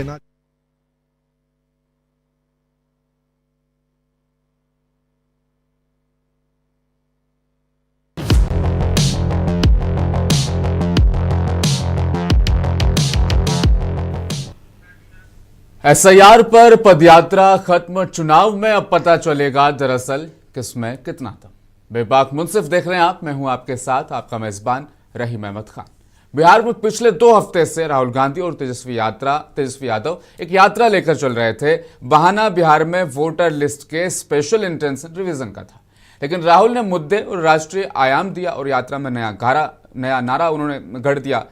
देना। एसआईआर पर पदयात्रा खत्म, चुनाव में अब पता चलेगा दरअसल किसमें कितना दम। बेबाक मुंसिफ देख रहे हैं आप, मैं हूं आपके साथ आपका मेजबान रहीम अहमद खान। बिहार में पिछले 2 हफ्ते से राहुल गांधी और तेजस्वी यादव एक यात्रा लेकर चल रहे थे। बहाना बिहार में वोटर लिस्ट के स्पेशल इंटेंशन रिवीजन का था, लेकिन राहुल ने मुद्दे और राष्ट्रीय आयाम दिया और यात्रा में नया नारा उन्होंने गढ़ दिया,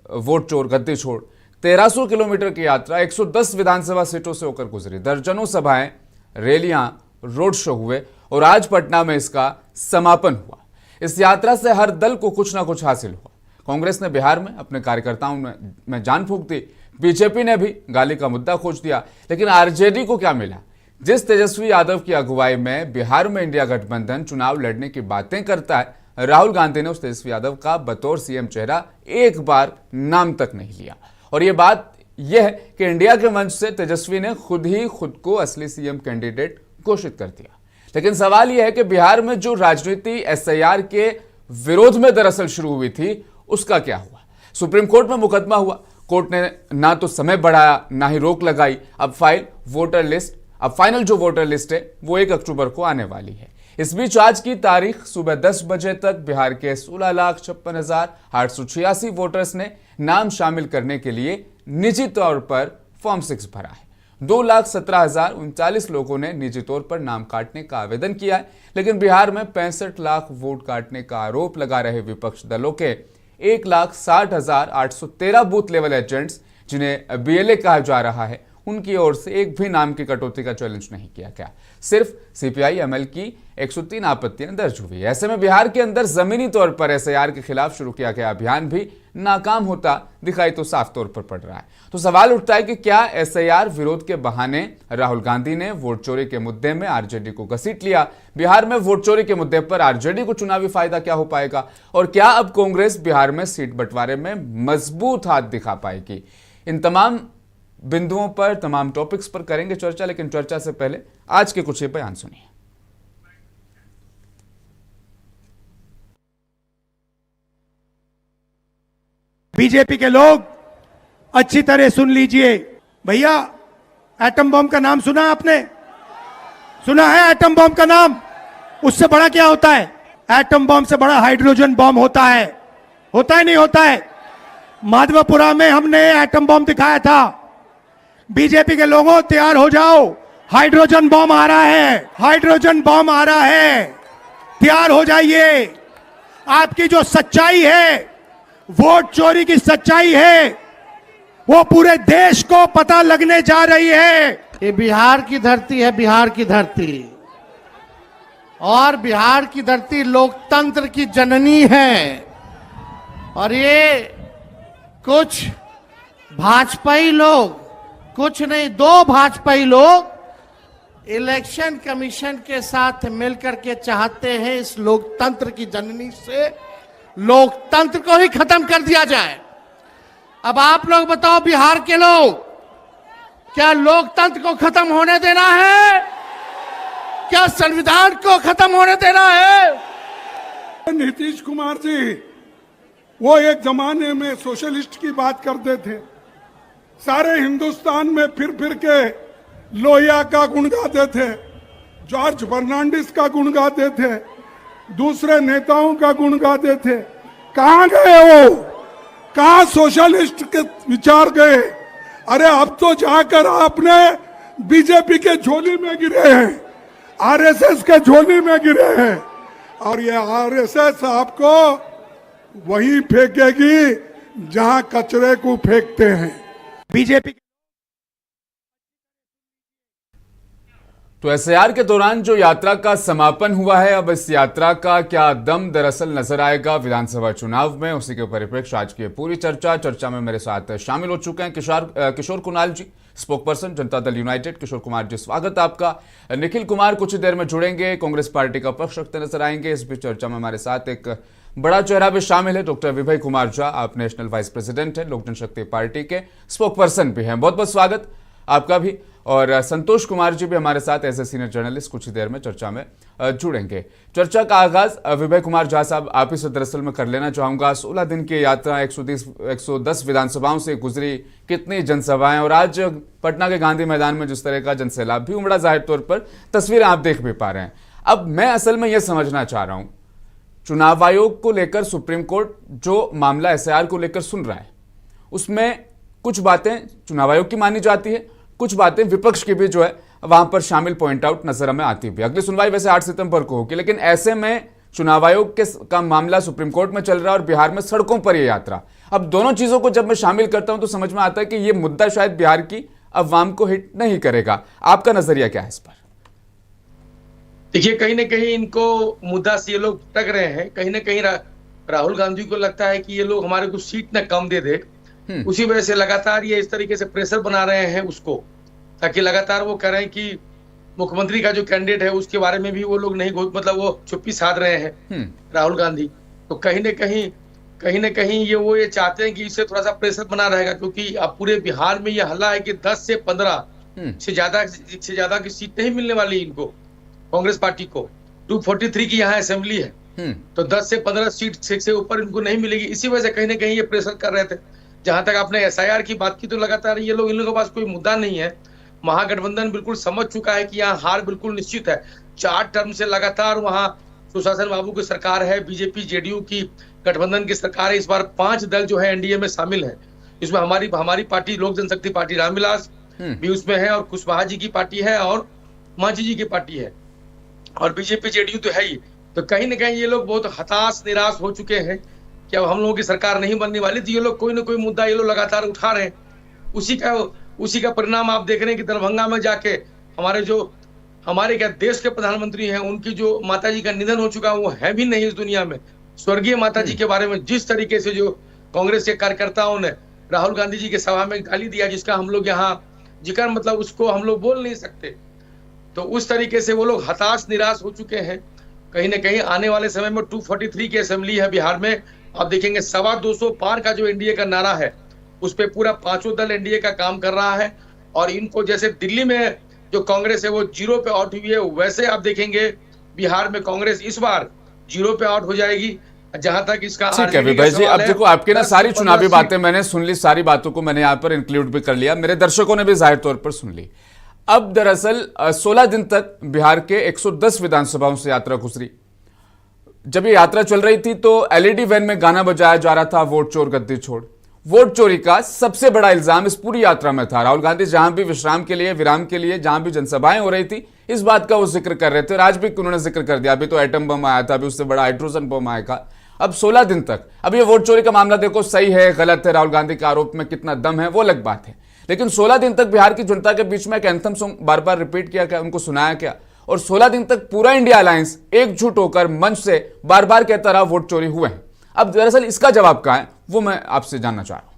वोट चोर गद्दी छोड़। 1300 किलोमीटर की यात्रा 110 विधानसभा सीटों से होकर गुजरी। दर्जनों सभाएं, रैलियां, रोड शो हुए और आज पटना में इसका समापन हुआ। इस यात्रा से हर दल को कुछ ना कुछ हासिल हुआ। कांग्रेस ने बिहार में अपने कार्यकर्ताओं में जान फूंक दी, बीजेपी ने भी गाली का मुद्दा खोज दिया, लेकिन आरजेडी को क्या मिला? जिस तेजस्वी यादव की अगुवाई में बिहार में इंडिया गठबंधन चुनाव लड़ने की बातें करता है, राहुल गांधी ने उस तेजस्वी यादव का बतौर सीएम चेहरा एक बार नाम तक नहीं लिया। और यह बात यह है कि इंडिया के मंच से तेजस्वी ने खुद को असली सीएम कैंडिडेट घोषित कर दिया। लेकिन सवाल यह है कि बिहार में जो राजनीति एसआईआर के विरोध में दरअसल शुरू हुई थी, उसका क्या हुआ? सुप्रीम कोर्ट में मुकदमा हुआ, कोर्ट ने ना तो समय बढ़ाया ना ही रोक लगाई। अब फाइनल जो वोटर लिस्ट है वो 1 अक्टूबर को आने वाली है। इस बीच आज की तारीख सुबह 10 बजे तक बिहार के 16,56,886 वोटर्स ने नाम शामिल करने के लिए निजी तौर पर फॉर्म 6 भरा है। 2,17,039 लोगों ने निजी तौर पर नाम काटने का आवेदन किया है, लेकिन बिहार में 65 लाख वोट काटने का आरोप लगा रहे विपक्ष दलों के 1,60,813 बूथ लेवल एजेंट्स, जिन्हें बीएलए कहा जा रहा है, उनकी ओर से एक भी नाम की कटौती का चैलेंज नहीं किया गया। सिर्फ सीपीआई एमएल की 103 आपत्तियां दर्ज हुई। ऐसे में बिहार के अंदर जमीनी तौर पर एसआईआर के खिलाफ शुरू किया गया अभियान भी नाकाम होता दिखाई तो साफ तौर पर पड़ रहा है। तो सवाल उठता है कि क्या एसआईआर विरोध के बहाने राहुल गांधी ने वोट चोरी के मुद्दे में आरजेडी को घसीट लिया? बिहार में वोट चोरी के मुद्दे पर आरजेडी को चुनावी फायदा क्या हो पाएगा? और क्या अब कांग्रेस बिहार में सीट बंटवारे में मजबूत हाथ दिखा पाएगी? इन तमाम बिंदुओं पर, तमाम टॉपिक्स पर करेंगे चर्चा, लेकिन चर्चा से पहले आज के कुछ ये बयान सुनिए। बीजेपी के लोग अच्छी तरह सुन लीजिए। भैया, एटम बम का नाम सुना आपने? सुना है एटम बम का नाम? उससे बड़ा क्या होता है? एटम बम से बड़ा हाइड्रोजन बम होता है। होता है नहीं होता है? माधवपुरा में हमने एटम बम दिखाया था। बीजेपी के लोगों, तैयार हो जाओ, हाइड्रोजन बम आ रहा है। हाइड्रोजन बम आ रहा है, तैयार हो जाइए। आपकी जो सच्चाई है, वोट चोरी की सच्चाई है, वो पूरे देश को पता लगने जा रही है। ये बिहार की धरती है, बिहार की धरती, और बिहार की धरती लोकतंत्र की जननी है। और ये कुछ भाजपाई लोग, कुछ नहीं, 2 भाजपाई लोग इलेक्शन कमीशन के साथ मिलकर के चाहते हैं इस लोकतंत्र की जननी से लोकतंत्र को ही खत्म कर दिया जाए। अब आप लोग बताओ, बिहार के लोग, क्या लोकतंत्र को खत्म होने देना है? क्या संविधान को खत्म होने देना है? नीतीश कुमार जी, वो एक जमाने में सोशलिस्ट की बात करते थे, सारे हिंदुस्तान में फिर के लोहिया का गुण गाते थे, जॉर्ज फर्नांडिस का गुण गाते थे, दूसरे नेताओं का गुण गाते थे। कहां गए वो? कहां सोशलिस्ट के विचार गए? अरे अब तो जाकर आपने बीजेपी के झोली में गिरे हैं, आरएसएस के झोली में गिरे हैं, और ये आरएसएस आपको वहीं फेंकेगी जहां कचरे को फेंकते हैं बीजेपी। तो एसआईआर के दौरान जो यात्रा का समापन हुआ है, अब इस यात्रा का क्या दम दरअसल नजर आएगा विधानसभा चुनाव में, उसी के परिप्रेक्ष्य आज की पूरी चर्चा में मेरे साथ शामिल हो चुके हैं किशोर कुणाल जी, spoke person Janata Dal United. Kishore Kumar ji, स्वागत आपका। निखिल कुमार कुछ ही देर में जुड़ेंगे, कांग्रेस पार्टी का पक्ष रखते नजर आएंगे। इस बीच चर्चा में हमारे साथ एक बड़ा चेहरा भी शामिल है। डॉक्टर विभय कुमार झा, आप नेशनल वाइस प्रेसिडेंट हैं, लोक जनशक्ति पार्टी के स्पोकपर्सन भी हैं। बहुत बहुत स्वागत आपका भी। और संतोष कुमार जी भी हमारे साथ एज ए सीनियर जर्नलिस्ट कुछ ही देर में चर्चा में जुड़ेंगे। चर्चा का आगाज विभय कुमार झा साहब आप ही से दरअसल मैं कर लेना चाहूंगा। 16 दिन की यात्रा 110 विधानसभाओं से गुजरी, कितनी जनसभाएं, और आज पटना के गांधी मैदान में जिस तरह का जनसैलाब भी उमड़ा, जाहिर तौर पर तस्वीरें आप देख भी पा रहे हैं। अब मैं असल में यह समझना चाह रहा हूं, चुनाव आयोग को लेकर सुप्रीम कोर्ट जो मामला SIR को लेकर सुन रहा है, उसमें कुछ बातें चुनाव आयोग की मानी जाती है, कुछ बातें विपक्ष की भी जो है वहां पर शामिल पॉइंट आउट नजर हमें आती भी। अगली सुनवाई वैसे 8 सितंबर को होगी, लेकिन ऐसे में चुनाव आयोग का मामला सुप्रीम कोर्ट में चल रहा है और बिहार में सड़कों पर यह यात्रा। अब दोनों चीजों को जब मैं शामिल करता हूं तो समझ में आता है कि यह मुद्दा शायद बिहार की अवाम को हिट नहीं करेगा। आपका नजरिया क्या है इस पर? देखिए, कहीं ना कहीं इनको मुद्दा से ये लोग टक रहे हैं। कहीं ना कहीं राहुल गांधी को लगता है कि ये लोग हमारे को सीट न कम दे दे, उसी वजह से लगातार ये इस तरीके से प्रेशर बना रहे हैं उसको, ताकि लगातार वो कह रहे हैं कि मुख्यमंत्री का जो कैंडिडेट है उसके बारे में भी वो लोग नहीं, मतलब वो चुप्पी साध रहे हैं राहुल गांधी। तो कहीं ना कहीं ये चाहते हैं कि इससे थोड़ा सा प्रेशर बना रहेगा, क्योंकि अब पूरे बिहार में ये हल्ला है कि 10 से 15 से ज्यादा की सीट नहीं मिलने वाली इनको, कांग्रेस पार्टी को। 243 की यहाँ असेंबली है, तो 10 से 15 सीट से ऊपर इनको नहीं मिलेगी। इसी वजह से कहीं ना कहीं ये प्रेशर कर रहे थे। जहां तक आपने SIR की बात की, तो लगातार ये लोग, इन लोगों के पास कोई मुद्दा नहीं है। महागठबंधन बिल्कुल समझ चुका है कि यहाँ हार बिल्कुल निश्चित है। 4 टर्म से लगातार वहां सुशासन बाबू की सरकार है, बीजेपी JDU की गठबंधन की सरकार है। इस बार 5 दल जो है NDA में शामिल है। इसमें हमारी पार्टी लोक जनशक्ति पार्टी रामविलास भी उसमें है, और कुशवाहा जी की पार्टी है, और मांझी जी की पार्टी है, और बीजेपी JDU तो है ही। तो कहीं ना कहीं ये लोग बहुत हताश निराश हो चुके हैं कि अब हम लोगों की सरकार नहीं बनने वाली। तो ये लोग कोई ना कोई मुद्दा ये लोग लगातार उठा रहे हैं। उसी का परिणाम आप देख रहे हैं कि दरभंगा में जाके हमारे क्या देश के प्रधानमंत्री हैं, उनकी जो माताजी का निधन हो चुका, वो है भी नहीं इस दुनिया में। स्वर्गीय माताजी के बारे में जिस तरीके से जो कांग्रेस के कार्यकर्ताओं ने राहुल गांधी जी के सभा में गाली दिया, जिसका हम लोग यहाँ जिक्र मतलब उसको हम लोग बोल नहीं सकते। तो उस तरीके से वो लोग हताश निराश हो चुके हैं। कहीं ना कहीं आने वाले समय में 243 की असेंबली है बिहार में। आप देखेंगे 225 पार का जो NDA का नारा है, उस पे पूरा 5 दल NDA का काम कर रहा है। और इनको जैसे दिल्ली में जो कांग्रेस है वो 0 पे आउट हुई है, वैसे आप देखेंगे बिहार में कांग्रेस इस बार 0 पे आउट हो जाएगी। जहां तक इसका ठीक है विभय जी, अब देखो आपकी ना सारी चुनावी बातें मैंने सुन ली, सारी बातों को मैंने यहाँ पर इंक्लूड भी कर लिया, मेरे दर्शकों ने भी जाहिर तौर पर सुन ली। अब दरअसल 16 दिन तक बिहार के 110 विधानसभाओं से यात्रा गुजरी। जब ये यात्रा चल रही थी तो LED वैन में गाना बजाया जा रहा था, वोट चोर गद्दी छोड़। वोट चोरी का सबसे बड़ा इल्जाम इस पूरी यात्रा में था। राहुल गांधी जहां भी विराम के लिए जहां भी जनसभाएं हो रही थी, इस बात का वो जिक्र कर रहे थे। आज भी उन्होंने जिक्र कर दिया, अभी तो एटम बम आया था, अभी उससे बड़ा हाइड्रोजन बम आएगा। अब 16 दिन तक, अब ये वोट चोरी का मामला देखो सही है गलत है, राहुल गांधी के आरोप में कितना दम है वो अलग बात है, लेकिन 16 दिन तक बिहार की जनता के बीच में एक एंथम सॉन्ग बार बार रिपीट किया क्या, उनको सुनाया क्या, और 16 दिन तक पूरा इंडिया अलायंस एकजुट होकर मंच से बार बार कहता रहा वोट चोरी हुए हैं। अब दरअसल इसका जवाब क्या है वो मैं आपसे जानना चाह रहा हूं।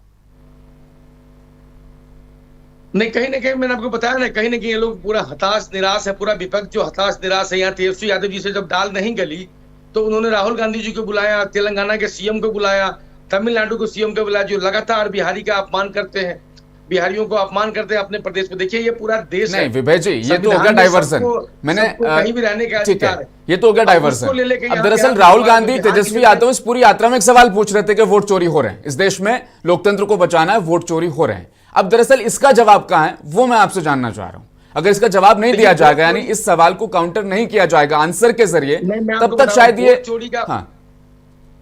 नहीं, कहीं ना कहीं मैंने आपको बताया ना, कहीं ना कहीं ये लोग पूरा हताश निराश है। पूरा विपक्ष जो हताश निराश है। यहाँ तेजस्वी यादव जी से जब दाल नहीं गली तो उन्होंने राहुल गांधी जी को बुलाया, तेलंगाना के CM को बुलाया, तमिलनाडु को CM को बुलाया, जो लगातार बिहारी का अपमान करते हैं, बिहारियों को अपमान करते हैं अपने प्रदेश में। देखिए ये पूरा देश नहीं विभय जी, ये तो हो गया डाइवर्सन। मैंने कहीं भी रहने का अधिकार है, ये तो हो गया डाइवर्सन। अब दरअसल राहुल गांधी तेजस्वी यादव इस पूरी यात्रा में एक सवाल पूछ रहे थे कि वोट चोरी हो रहे हैं, इस देश में लोकतंत्र को बचाना है, वोट चोरी हो रहे हैं। अब दरअसल इसका जवाब कहां है वो मैं आपसे जानना चाह रहा हूं। अगर इसका जवाब नहीं दिया जाएगा, यानी इस सवाल को काउंटर नहीं किया जाएगा आंसर के जरिए, तब तक शायद ये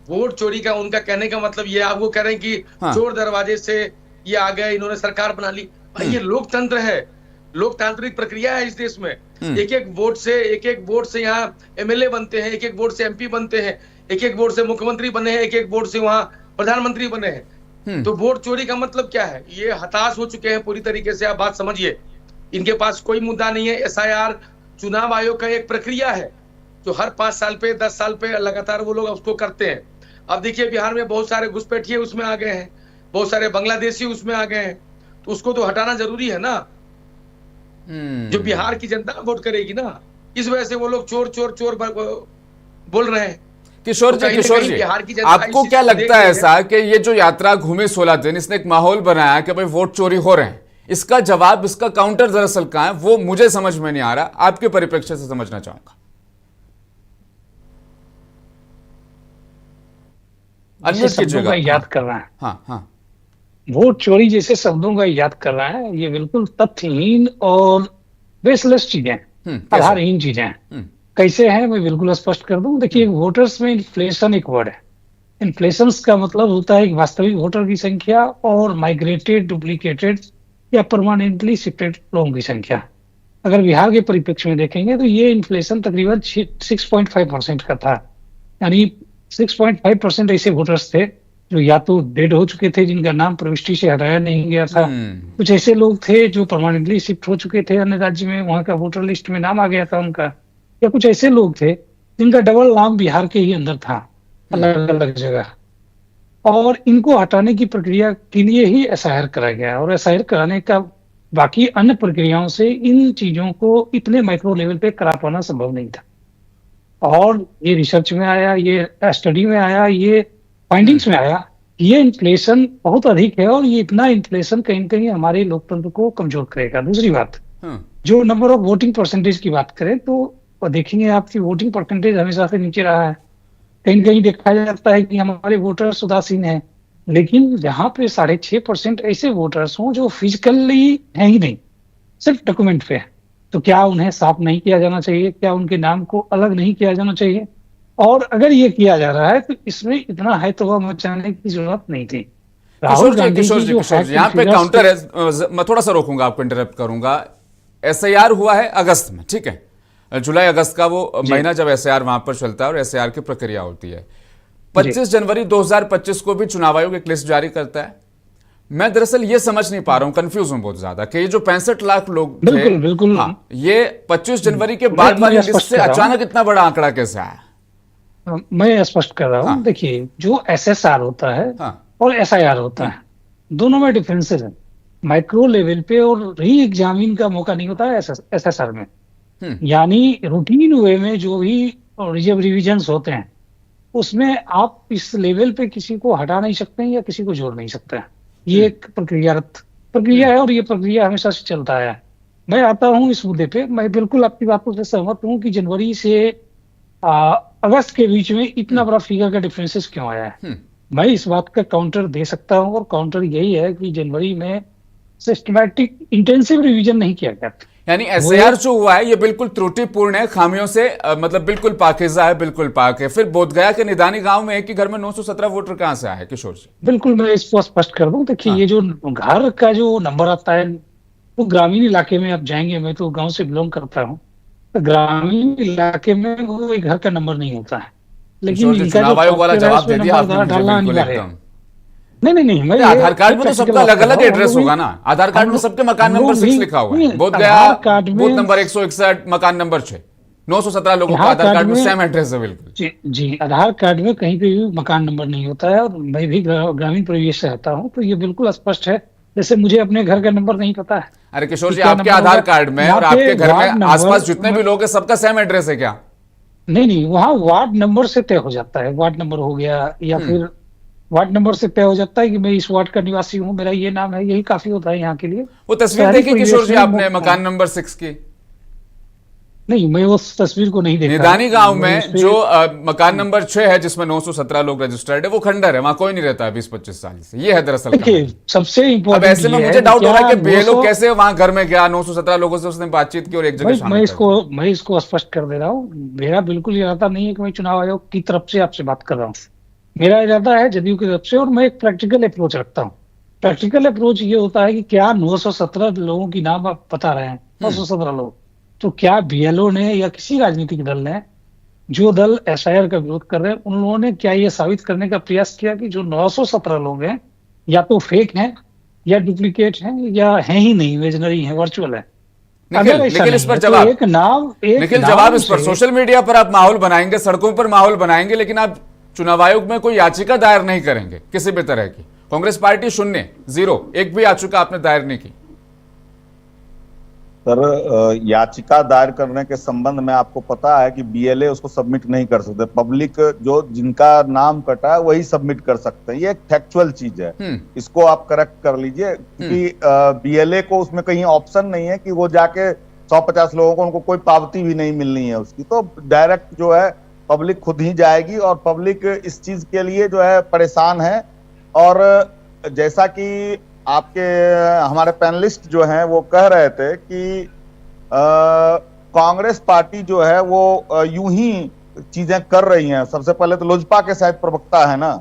वोट चोरी का उनका कहने का मतलब ये आपको कह रहे हैं कि चोर दरवाजे से ये आ गए, इन्होंने सरकार बना ली। भाई ये लोकतंत्र है, लोकतांत्रिक प्रक्रिया है इस देश में। एक एक वोट से यहाँ MLA बनते हैं, एक एक वोट से MP बनते हैं, एक एक वोट से मुख्यमंत्री बने हैं, एक एक वोट से वहां प्रधानमंत्री बने हैं। तो वोट चोरी का मतलब क्या है? ये हताश हो चुके हैं पूरी तरीके से। आप बात समझिए, इनके पास कोई मुद्दा नहीं है। SIR चुनाव आयोग का एक प्रक्रिया है जो हर 5 साल पे 10 साल पे लगातार वो लोग उसको करते हैं। अब देखिए बिहार में बहुत सारे घुसपैठिए उसमें आ गए हैं, बहुत सारे बांग्लादेशी उसमें आ गए हैं, तो उसको तो हटाना जरूरी है ना। जो बिहार की जनता वोट करेगी ना, इस वजह से वो लोग चोर चोर चोर बोल रहे हैं। किशोर तो जी, कहीं ना किशोर कहीं जी, बिहार की जनता आपको इस क्या चीज को लगता है देख रही ऐसा कि ये जो यात्रा घूमे 16 दिन, इसने एक माहौल बनाया कि भाई वोट चोरी हो रहे हैं, इसका जवाब, इसका काउंटर दरअसल कहां है, वो मुझे समझ में नहीं आ रहा, आपके परिप्रेक्ष्य से समझना चाहूंगा। जैसे अनम्यूट शब्दों कीजिएगा। का याद कर रहा है, हाँ हाँ। वोट चोरी जैसे शब्दों का याद कर रहा है, ये बिल्कुल तथ्यहीन और बेसलेस चीजें, कैसे? आधारहीन चीजें हैं। कैसे हैं, मैं बिल्कुल स्पष्ट कर दूं। देखिए, वोटर्स में इन्फ्लेशन एक वर्ड है। इन्फ्लेशन का मतलब होता है कि वास्तविक वोटर की संख्या और माइग्रेटेड, डुप्लीकेटेड या परमानेंटली शिफ्टेड लोगों की संख्या। अगर बिहार के परिप्रेक्ष्य में देखेंगे तो ये इन्फ्लेशन तकरीबन 6.5% का था। यानी 6.5% ऐसे वोटर्स थे जो या तो डेड हो चुके थे, जिनका नाम प्रविष्टि से हटाया नहीं गया था। कुछ ऐसे लोग थे जो परमानेंटली शिफ्ट हो चुके थे अन्य राज्य में, वहां का वोटर लिस्ट में नाम आ गया था उनका। या कुछ ऐसे लोग थे जिनका डबल नाम बिहार के ही अंदर था, अलग अलग जगह। और इनको हटाने की प्रक्रिया के लिए ही एसआईआर कराया गया, और एसआईआर कराने का बाकी अन्य प्रक्रियाओं से इन चीजों को इतने माइक्रो लेवल पे करा पाना संभव नहीं था। और ये रिसर्च में आया, ये स्टडी में आया, ये फाइंडिंग्स में आया, ये इन्फ्लेशन बहुत अधिक है, और ये इतना इन्फ्लेशन कहीं कहीं हमारे लोकतंत्र को कमजोर करेगा। दूसरी बात, जो नंबर ऑफ वोटिंग परसेंटेज की बात करें तो देखेंगे आपकी वोटिंग परसेंटेज हमेशा से नीचे रहा है। कहीं कहीं देखा जाता है कि हमारे वोटर्स उदासीन हैं, लेकिन जहां पे 6.5% ऐसे वोटर्स हों जो फिजिकली है ही नहीं, सिर्फ डॉक्यूमेंट पे है, तो क्या उन्हें साफ नहीं किया जाना चाहिए? क्या उनके नाम को अलग नहीं किया जाना चाहिए? और अगर ये किया जा रहा है तो इसमें इतना हैतोवा मचाने की जरूरत नहीं थी। किशोर जी, यहाँ पे काउंटर है, मैं थोड़ा सा रोकूंगा, आपको इंटरप्ट करूंगा। एसआईआर हुआ है अगस्त में, ठीक है, जुलाई अगस्त का वो महीना जब एसआईआर वहां पर चलता है और एसआईआर की प्रक्रिया होती है। 25 जनवरी 2025 को भी चुनाव आयोग एक लिस्ट जारी करता है। मैं दरअसल ये समझ नहीं पा रहा हूं, कंफ्यूज हूं बहुत ज्यादा कि ये जो 65 लाख लोग थे, बिल्कुल बिल्कुल, हाँ, ये 25 जनवरी के बाद वाली लिस्ट से अचानक इतना बड़ा आंकड़ा कैसे आया? मैं स्पष्ट कर रहा हूँ। देखिए, जो एसएसआर होता है और एसआईआर होता है, दोनों में डिफरेंसेस है। माइक्रो लेवल पे और री एग्जामिन का मौका नहीं होता है एसएसआर में। यानी रूटीन वे में जो भी जब रिविजन्स होते हैं, उसमें आप इस लेवल पे किसी को हटा नहीं सकते हैं या किसी को जोड़ नहीं सकते हैं। ये एक प्रक्रिया है, और ये प्रक्रिया हमेशा से चलता आया है। मैं आता हूँ इस मुद्दे पे, मैं बिल्कुल आपकी बातों से सहमत हूँ कि जनवरी से अगस्त के बीच में इतना बड़ा फिगर का डिफरेंसेस क्यों आया है। मैं इस बात का काउंटर दे सकता हूँ, और काउंटर यही है कि जनवरी में सिस्टमैटिक इंटेंसिव रिवीजन नहीं किया गया। यानी एसआईआर जो हुआ है ये बिल्कुल त्रुटिपूर्ण है, खामियों से मतलब बिल्कुल पाकीज़ा है, बिल्कुल पाक है। फिर बोधगया के निदानी गांव में एक ही घर में 917 वोटर कहां से आए किशोर जी? बिल्कुल, मैं इसको स्पष्ट कर दूं। देखिए, ये जो घर का जो नंबर आता है वो ग्रामीण इलाके में आप जाएंगे, मैं तो गांव से बिलोंग करता हूँ, तो ग्रामीण इलाके में वो एक घर का नंबर नहीं होता है। लेकिन चुनाव आयोग वाला जवाब दे दिया आपने मुझे बिल्कुल एकदम। नहीं, मैं आधार कार्ड में तो सबका अलग अलग एड्रेस होगा ना। आधार कार्ड में सबके मकान नंबर 6 लिखा हुआ है। बोधगया बूथ नंबर 161, मकान नंबर 6, 917 लोगों का आधार कार्ड में सेम एड्रेस है। बिल्कुल जी, आधार कार्ड में कहीं पे भी मकान नंबर नहीं होता है, और मैं भी ग्रामीण परिवेश से आता हूँ, तो ये बिल्कुल स्पष्ट है। जैसे मुझे अपने घर का नंबर नहीं पता है। अरे किशोर जी, आपके आधार कार्ड में और आपके घर में आसपास जितने भी लोग हैं सबका सेम एड्रेस है क्या? नहीं, वहाँ वार्ड नंबर से तय हो जाता है। वार्ड नंबर हो गया, या फिर वार्ड नंबर से तय हो जाता है कि मैं इस वार्ड का निवासी हूँ, मेरा ये नाम है, यही काफी होता है यहाँ के लिए। वो तस्वीर देखी किशोर जी आपने मकान नंबर 6 की? नहीं, मैं उस तस्वीर को नहीं देखा। निदानी गांव में जो मकान नंबर 6 है जिसमें 917 लोग रजिस्टर्ड है, वो खंडर है, वहां कोई नहीं रहता है 20-25 साल से। ये है दरअसल। देखिए, सबसे इम्पोर्टेंट, अब ऐसे में मुझे डाउट हो रहा है कि बीएलओ कैसे वहां घर में गया, 917 लोगों से उसने बातचीत की और एक जगह मैं इसको स्पष्ट कर दे रहा हूँ। मेरा बिल्कुल इरादा नहीं है कि मैं चुनाव आयोग की तरफ से आपसे बात कर रहा हूँ। मेरा इरादा है जदयू की तरफ से, और मैं एक प्रैक्टिकल अप्रोच रखता हूँ। प्रैक्टिकल अप्रोच ये होता है कि क्या 917 लोगों की नाम आप बता रहे हैं, 917 लोग, तो क्या बीएलओ ने या किसी राजनीतिक दल ने, जो दल एसआईआर का विरोध कर रहे हैं, उन लोगों ने क्या ये साबित करने का प्रयास किया कि जो 917 लोग हैं या तो फेक हैं, या डुप्लीकेट हैं, या हैं ही नहीं, इमेजिनरी हैं, वर्चुअल है? निखिल इस पर जवाब, निखिल जवाब इस पर। सोशल मीडिया पर आप माहौल बनाएंगे, सड़कों पर माहौल बनाएंगे, लेकिन आप चुनाव आयोग में कोई याचिका दायर नहीं करेंगे किसी भी तरह की। कांग्रेस पार्टी 0, 1 भी याचिका आपने दायर नहीं की। सर, याचिका दायर करने के संबंध में आपको पता है कि बीएलए उसको सबमिट नहीं कर सकते। पब्लिक जो जिनका नाम कटा है वही सबमिट कर सकते हैं। ये एक फैक्चुअल चीज है, इसको आप करेक्ट कर लीजिए, क्योंकि बीएलए को उसमें कहीं ऑप्शन नहीं है कि वो जाके 150 लोगों को, उनको कोई पावती भी नहीं मिलनी है उसकी। तो डायरेक्ट जो है पब्लिक खुद ही जाएगी, और पब्लिक इस चीज के लिए जो है परेशान है। और जैसा कि आपके हमारे पैनलिस्ट जो हैं वो कह रहे थे कि कांग्रेस पार्टी जो है वो यूं ही चीजें कर रही हैं। सबसे पहले तो लोजपा के शायद प्रवक्ता है ना,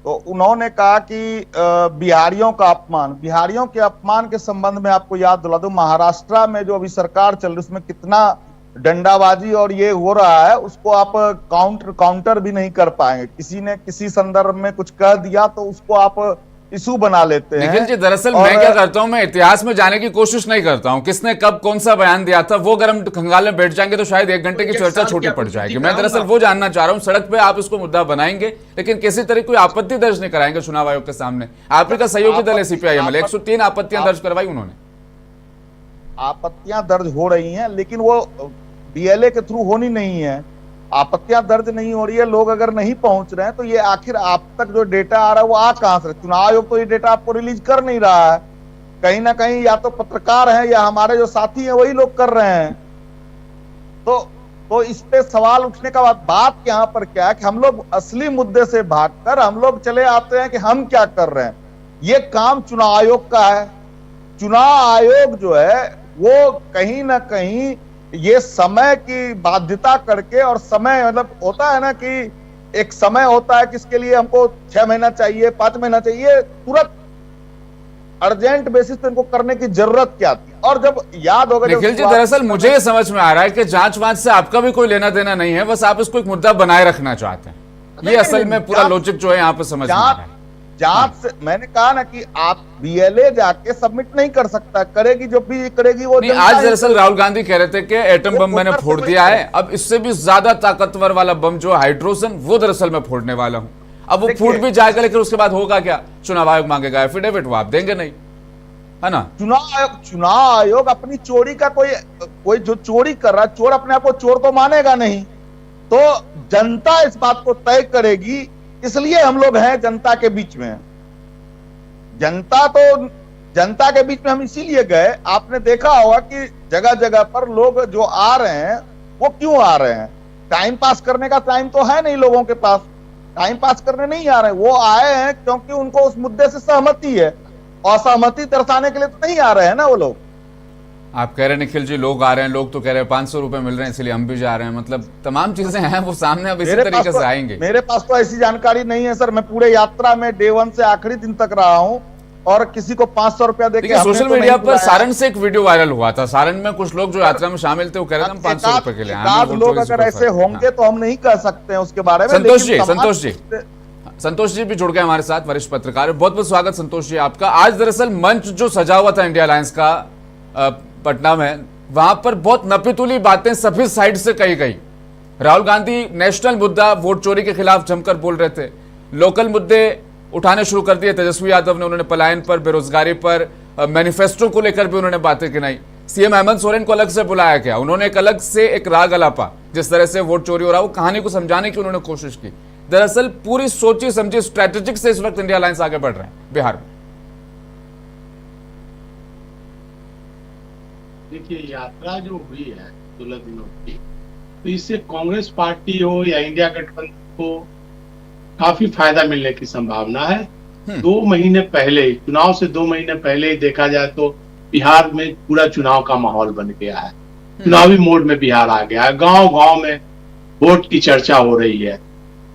तो उन्होंने कहा कि बिहारियों के अपमान के संबंध में आपको याद दिला दूं, महाराष्ट्र में जो अभी सरकार चल रही है उसमें कितना डंडाबाजी और ये हो रहा है, उसको आप काउंटर भी नहीं कर पाएंगे। किसी ने किसी संदर्भ में कुछ कह दिया तो उसको आप इशू बना लेते हैं। निखिल जी, दरअसल मैं क्या करता हूं, मैं इतिहास में जाने की कोशिश नहीं करता हूं, किसने कब कौन सा बयान दिया था, वो गर्म खंगाल में बैठ जाएंगे तो शायद 1 घंटे की चर्चा छोटी पड़ जाएगी। मैं दरअसल वो जानना चाह रहा हूं, सड़क पे आप इसको मुद्दा बनाएंगे लेकिन किसी तरह कोई आपत्ति दर्ज नहीं कराएंगे चुनाव आयोग के सामने। आपका सहयोगी दल है सीपीआईएम, 103 आपत्तियां दर्ज करवाई उन्होंने। आपत्तियां दर्ज हो रही हैं लेकिन वो बीएलए के थ्रू होनी नहीं है। आपत्तियां दर्ज नहीं हो रही है, लोग अगर नहीं पहुंच रहे हैं तो ये आखिर आप तक जो डेटा आ रहा है वो आ कहां से? चुनाव आयोग तो ये डेटा आपको रिलीज कर नहीं रहा है। कहीं ना कहीं या तो पत्रकार हैं या हमारे जो साथी हैं वही लोग कर रहे हैं। तो इस पे सवाल उठने का बात यहाँ पर क्या है कि हम लोग असली मुद्दे से भागकर हम लोग चले आते हैं कि हम क्या कर रहे हैं। ये काम चुनाव आयोग का है। चुनाव आयोग जो है वो कहीं ना कहीं ये समय की बाध्यता करके, और समय मतलब होता है ना कि एक समय होता है कि इसके लिए हमको 6 महीना चाहिए, 5 महीना चाहिए, तुरंत अर्जेंट बेसिस पे इनको करने की जरूरत क्या थी। और जब याद होगा निखिल जी, दरअसल मुझे ये समझ में आ रहा है कि जांच वांच से आपका भी कोई लेना देना नहीं है, बस आप इसको एक मुद्दा बनाए रखना चाहते हैं। ये असल में पूरा लॉजिक जो है यहाँ पे समझ में आ रहा है। जांच से मैंने कहा ना कि आप बीएलए जाके सबमिट नहीं कर सकता, करेगी जो भी करेगी वो नहीं। आज दरअसल राहुल गांधी कह रहे थे कि एटम बम मैंने फोड़ दिया है, अब इससे भी ज्यादा ताकतवर वाला बम जो हाइड्रोजन वो दरअसल मैं फोड़ने वाला हूं। अब वो फूट भी जाएगा लेकिन उसके बाद होगा क्या? चुनाव आयोग मांगेगा एफिडेविट, वो आप देंगे नहीं, है ना? चुनाव आयोग अपनी चोरी का कोई जो चोरी कर रहा है, चोर अपने आप को चोर तो मानेगा नहीं। तो जनता इस बात को तय करेगी, इसलिए हम लोग हैं जनता के बीच में। जनता के बीच में हम इसीलिए गए। आपने देखा होगा कि जगह जगह पर लोग जो आ रहे हैं वो क्यों आ रहे हैं? टाइम पास करने का टाइम तो है नहीं लोगों के पास, टाइम पास करने नहीं आ रहे हैं। वो आए हैं क्योंकि उनको उस मुद्दे से सहमति है, असहमति दर्शाने के लिए तो नहीं आ रहे हैं ना वो लोग। आप कह रहे हैं निखिल जी लोग आ रहे हैं, लोग तो कह रहे हैं 500 रुपए मिल रहे हैं इसलिए हम भी जा रहे हैं, मतलब तमाम चीजें हैं वो सामने अब इसी तरीके से आएंगे। मेरे पास तो ऐसी जानकारी नहीं है सर। मैं पूरे यात्रा में डे 1 से आखिरी दिन तक रहा हूं और किसी को 500 रुपया देके सोशल मीडिया पर सारण से एक वीडियो वायरल हुआ था। सारण में कुछ लोग जो यात्रा में शामिल थे वो कह रहे थे हम 500 रुपए के लिए आए। लोग अगर ऐसे होंगे तो हम नहीं कह सकते हैं उसके बारे में। संतोष जी भी जुड़ गए हमारे साथ, वरिष्ठ पत्रकार। बहुत बहुत स्वागत संतोष जी आपका। आज दरअसल मंच जो सजा हुआ था इंडिया अलायंस का पटना में, वहां पर बहुत नपीतुली बातें सभी साइड से कही गई। राहुल गांधी नेशनल मुद्दा वोट चोरी के खिलाफ जमकर बोल रहे थे, लोकल मुद्दे उठाने शुरू कर दिए तेजस्वी यादव ने। उन्होंने पलायन पर, बेरोजगारी पर, मैनिफेस्टो को लेकर भी उन्होंने बातें गिनाई। सीएम हेमंत सोरेन को अलग से बुलाया गया, उन्होंने एक अलग से एक राग अलापा, जिस तरह से वोट चोरी हो रहा है वो कहानी को समझाने की उन्होंने कोशिश की। दरअसल पूरी सोची समझी स्ट्रेटेजिक से इस वक्त इंडिया अलायंस आगे बढ़ रहे हैं बिहार में। देखिए, यात्रा जो हुई है 16 दिनों की, तो इससे कांग्रेस पार्टी हो या इंडिया गठबंधन को काफी फायदा मिलने की संभावना है। 2 महीने पहले, चुनाव से 2 महीने पहले ही देखा जाए तो बिहार में पूरा चुनाव का माहौल बन गया है। चुनावी मोड में बिहार आ गया है। गांव गांव में वोट की चर्चा हो रही है,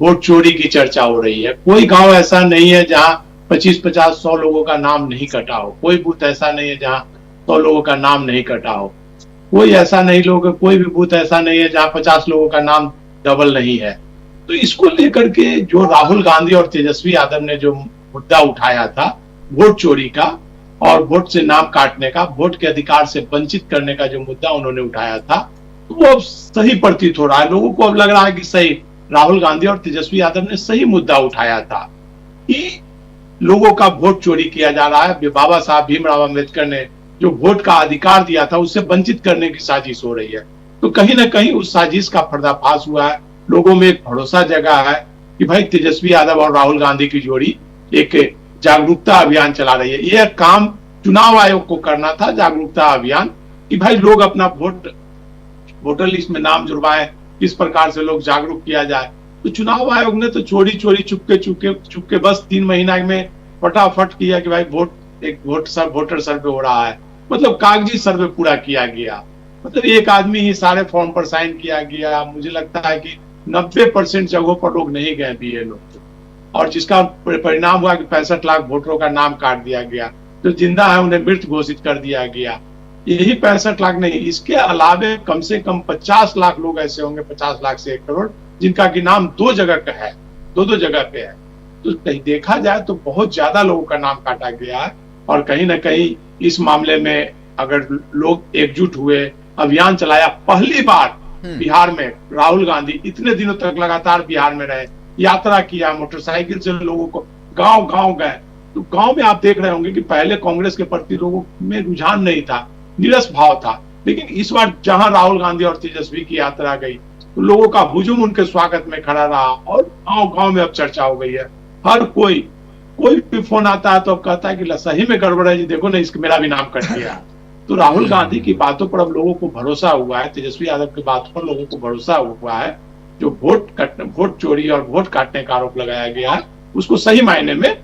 वोट चोरी की चर्चा हो रही है। कोई गांव ऐसा नहीं है जहां 25, 50, 100 लोगों का नाम नहीं कटा हो। कोई बूथ ऐसा नहीं है जहां 100 लोगों का नाम नहीं कटा हो। कोई ऐसा नहीं कोई भी बूथ ऐसा नहीं है जहां 50 लोगों का नाम डबल नहीं है। तो इसको लेकर के जो राहुल गांधी और तेजस्वी यादव ने जो मुद्दा उठाया था वोट चोरी का और वोट से नाम काटने का, वोट के अधिकार से वंचित करने का जो मुद्दा उन्होंने उठाया था, तो वो अब सही प्रतीत हो रहा है। लोगों को अब लग रहा है कि सही राहुल गांधी और तेजस्वी यादव ने सही मुद्दा उठाया था कि लोगों का वोट चोरी किया जा रहा है। बाबा साहब भीमराव अम्बेडकर ने जो वोट का अधिकार दिया था उससे वंचित करने की साजिश हो रही है। तो कहीं ना कहीं उस साजिश का पर्दाफाश हुआ है, लोगों में एक भरोसा जगा है कि भाई तेजस्वी यादव और राहुल गांधी की जोड़ी एक जागरूकता अभियान चला रही है। यह काम चुनाव आयोग को करना था, जागरूकता अभियान, कि भाई लोग अपना वोटर लिस्ट में नाम जुड़वाए, किस प्रकार से लोग जागरूक किया जाए। तो चुनाव आयोग ने तो चोरी चोरी चुपके बस 3 महीना में फटाफट किया कि भाई वोटर सर्वे हो रहा है, मतलब कागजी सर्वे पूरा किया गया, मतलब एक आदमी ही सारे फॉर्म पर साइन किया गया। मुझे लगता है कि 90% जगहों पर लोग नहीं गए बीए लोग, और जिसका परिणाम हुआ कि 65 लाख वोटरों का नाम काट दिया गया, जो जिंदा है उन्हें मृत घोषित कर दिया गया। यही 65 लाख नहीं, इसके अलावे कम से कम 50 लाख लोग ऐसे होंगे, 50 लाख से 1 करोड़, जिनका कि नाम 2 जगह का है, 2 जगह पे है। तो कहीं देखा जाए तो बहुत ज्यादा लोगों का नाम काटा गया है, और कहीं ना कहीं इस मामले में अगर लोग एकजुट हुए, अभियान चलाया, पहली बार बिहार में राहुल गांधी इतने दिनों तक लगातार बिहार में रहे, यात्रा किया, मोटरसाइकिल से लोगों को गांव गांव गए। तो गांव में आप देख रहे होंगे कि पहले कांग्रेस के प्रति लोगों में रुझान नहीं था, नीरस भाव था, लेकिन इस बार जहां राहुल गांधी और तेजस्वी की यात्रा गई तो लोगों का हुजूम उनके स्वागत में खड़ा रहा, और गांव गांव में अब चर्चा हो गई है। हर कोई भी फोन आता है तो अब कहता है कि सही में गड़बड़ है जी, देखो ना इसका मेरा भी नाम कट गया। तो राहुल गांधी की बातों पर अब लोगों को भरोसा हुआ है, तेजस्वी यादव की बातों पर लोगों को भरोसा हुआ है। जो वोट चोरी और वोट काटने का आरोप लगाया गया है, उसको सही मायने में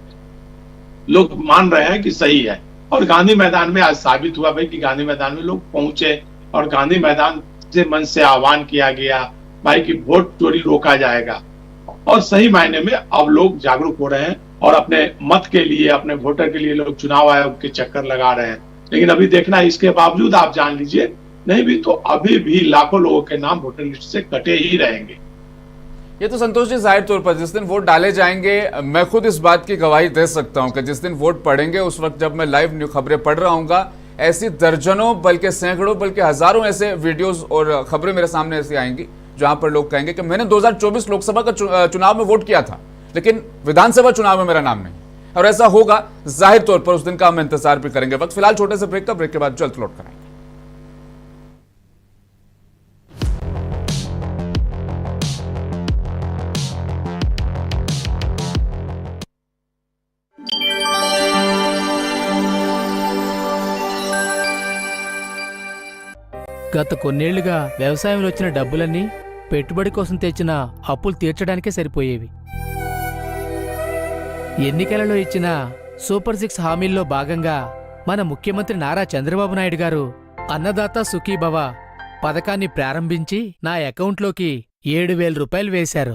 लोग मान रहे हैं कि सही है। और गांधी मैदान में आज साबित हुआ भाई कि गांधी मैदान में लोग पहुंचे, और गांधी मैदान से मंच से आह्वान किया गया भाई कि वोट चोरी रोका जाएगा, और सही मायने में अब लोग जागरूक हो रहे हैं, और अपने मत के लिए, अपने वोटर के लिए लोग चुनाव आयोग के चक्कर लगा रहे हैं। लेकिन अभी देखना, इसके बावजूद आप जान लीजिए, नहीं भी तो अभी भी लाखों लोगों के नाम वोटर लिस्ट से कटे ही रहेंगे। ये तो संतोष जी जाहिर तौर पर जिस दिन वोट डाले जाएंगे, मैं खुद इस बात की गवाही दे सकता हूं कि जिस दिन वोट पड़ेंगे उस वक्त जब मैं लाइव खबरें पढ़ रहा हूंगा, ऐसी दर्जनों बल्कि सैकड़ों बल्कि हजारों ऐसे वीडियोस और खबरें मेरे सामने ऐसी आएंगी जहां पर लोग कहेंगे कि मैंने 2024 लोकसभा का चुनाव में वोट किया था, लेकिन विधानसभा चुनाव में मेरा नाम नहीं। और ऐसा होगा जाहिर तौर पर, उस दिन का हम इंतजार भी करेंगे। वक्त फिलहाल छोटे से ब्रेक का, ब्रेक के बाद जल्द लौट कर आएंगे। గత కొన్నేళ్లుగా వ్యవసాయంలో వచ్చిన డబ్బులన్నీ పెట్టుబడి కోసం తెచ్చిన అప్పులు తీర్చడానికే సరిపోయేవి. ఎన్నికలలో ఇచ్చిన సూపర్ 6 హామీల్లో భాగంగా మన ముఖ్యమంత్రి నారా చంద్రబాబు నాయుడు గారు అన్నదాత సుఖీభవ పథకాన్ని ప్రారంభించి నా అకౌంట్లోకి 7,000 రూపాయలు వేశారు.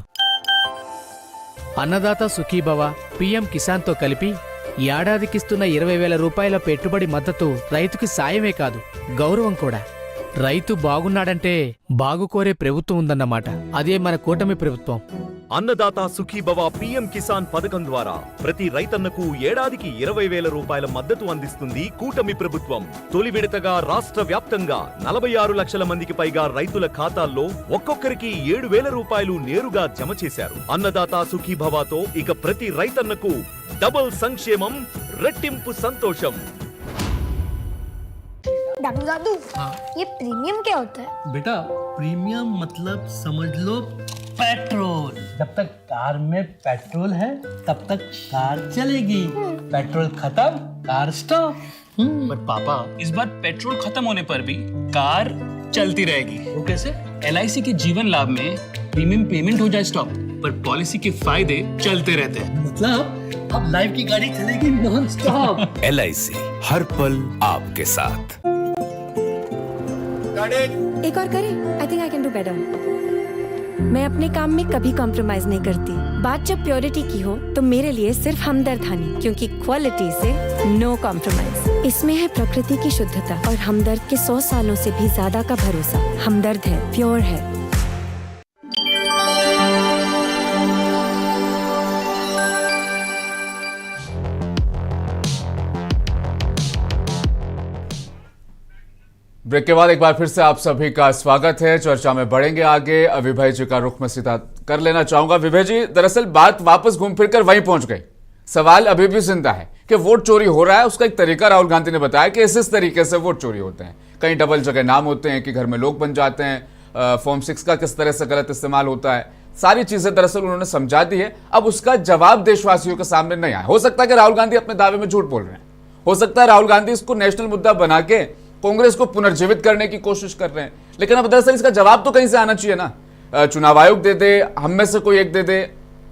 అన్నదాత సుఖీభవ పీఎం కిసాన్తో కలిపి ఏడాదికిస్తున్న 20,000 రూపాయల పెట్టుబడి మద్దతు రైతుకి సాయమే కాదు, గౌరవం కూడా. రైతు బాగున్నాడంటే బాగుకోరే ప్రభుత్వం ఉందన్నమాట. అదే మన కూటమి ప్రభుత్వం. అన్నదాత సుఖీభవ పీఎం కిసాన్ పథకం ద్వారా ప్రతి రైతన్నకు ఏడాదికి 20,000 రూపాయల మద్దతు అందిస్తుంది కూటమి ప్రభుత్వం. తొలి విడతగా రాష్ట్ర వ్యాప్తంగా 46 లక్షల మందికి పైగా రైతుల ఖాతాల్లో ఒక్కొక్కరికి 7,000 రూపాయలు నేరుగా జమ చేశారు. అన్నదాత సుఖీభవతో ఇక ప్రతి రైతన్నకు డబుల్ సంక్షేమం, రెట్టింపు సంతోషం. दादू दादू, ये प्रीमियम क्या होता है? बेटा प्रीमियम मतलब समझ लो पेट्रोल। जब तक कार में पेट्रोल है तब तक कार चलेगी, पेट्रोल खत्म कार स्टॉप। पर पापा इस बार पेट्रोल खत्म होने पर भी कार चलती रहेगी। वो कैसे? LIC के जीवन लाभ में प्रीमियम पेमेंट हो जाए स्टॉप, पर पॉलिसी के फायदे चलते रहते हैं। मतलब अब लाइफ की गाड़ी चलेगी नॉन स्टॉप। LIC हर पल आपके साथ। एक और करें? I think I can do better. मैं अपने काम में कभी कॉम्प्रोमाइज नहीं करती। बात जब प्योरिटी की हो तो मेरे लिए सिर्फ हमदर्द हनी, क्योंकि क्वालिटी से नो कॉम्प्रोमाइज। इसमें है प्रकृति की शुद्धता और हमदर्द के 100 सालों से भी ज्यादा का भरोसा। हमदर्द है, प्योर है। ब्रेक के बाद एक बार फिर से आप सभी का स्वागत है। चर्चा में बढ़ेंगे आगे। विभय जी का रुख में सीधा कर लेना चाहूंगा। विभय जी, दरअसल बात वापस घूम फिर कर वहीं पहुंच गई। सवाल अभी भी जिंदा है कि वोट चोरी हो रहा है, उसका एक तरीका राहुल गांधी ने बताया कि इस तरीके से वोट चोरी होते हैं। कहीं डबल जगह नाम होते हैं कि घर में लोग बन जाते हैं, फॉर्म 6 का किस तरह से गलत इस्तेमाल होता है, सारी चीजें दरअसल उन्होंने समझा दी है। अब उसका जवाब देशवासियों के सामने नहीं आया। हो सकता है कि राहुल गांधी अपने दावे में झूठ बोल रहे हैं, हो सकता है राहुल गांधी इसको नेशनल मुद्दा बना के कांग्रेस को पुनर्जीवित करने की कोशिश कर रहे हैं, लेकिन अब दरअसल इसका जवाब तो कहीं से आना चाहिए ना। चुनाव आयोग दे दे, हम में से कोई एक दे दे।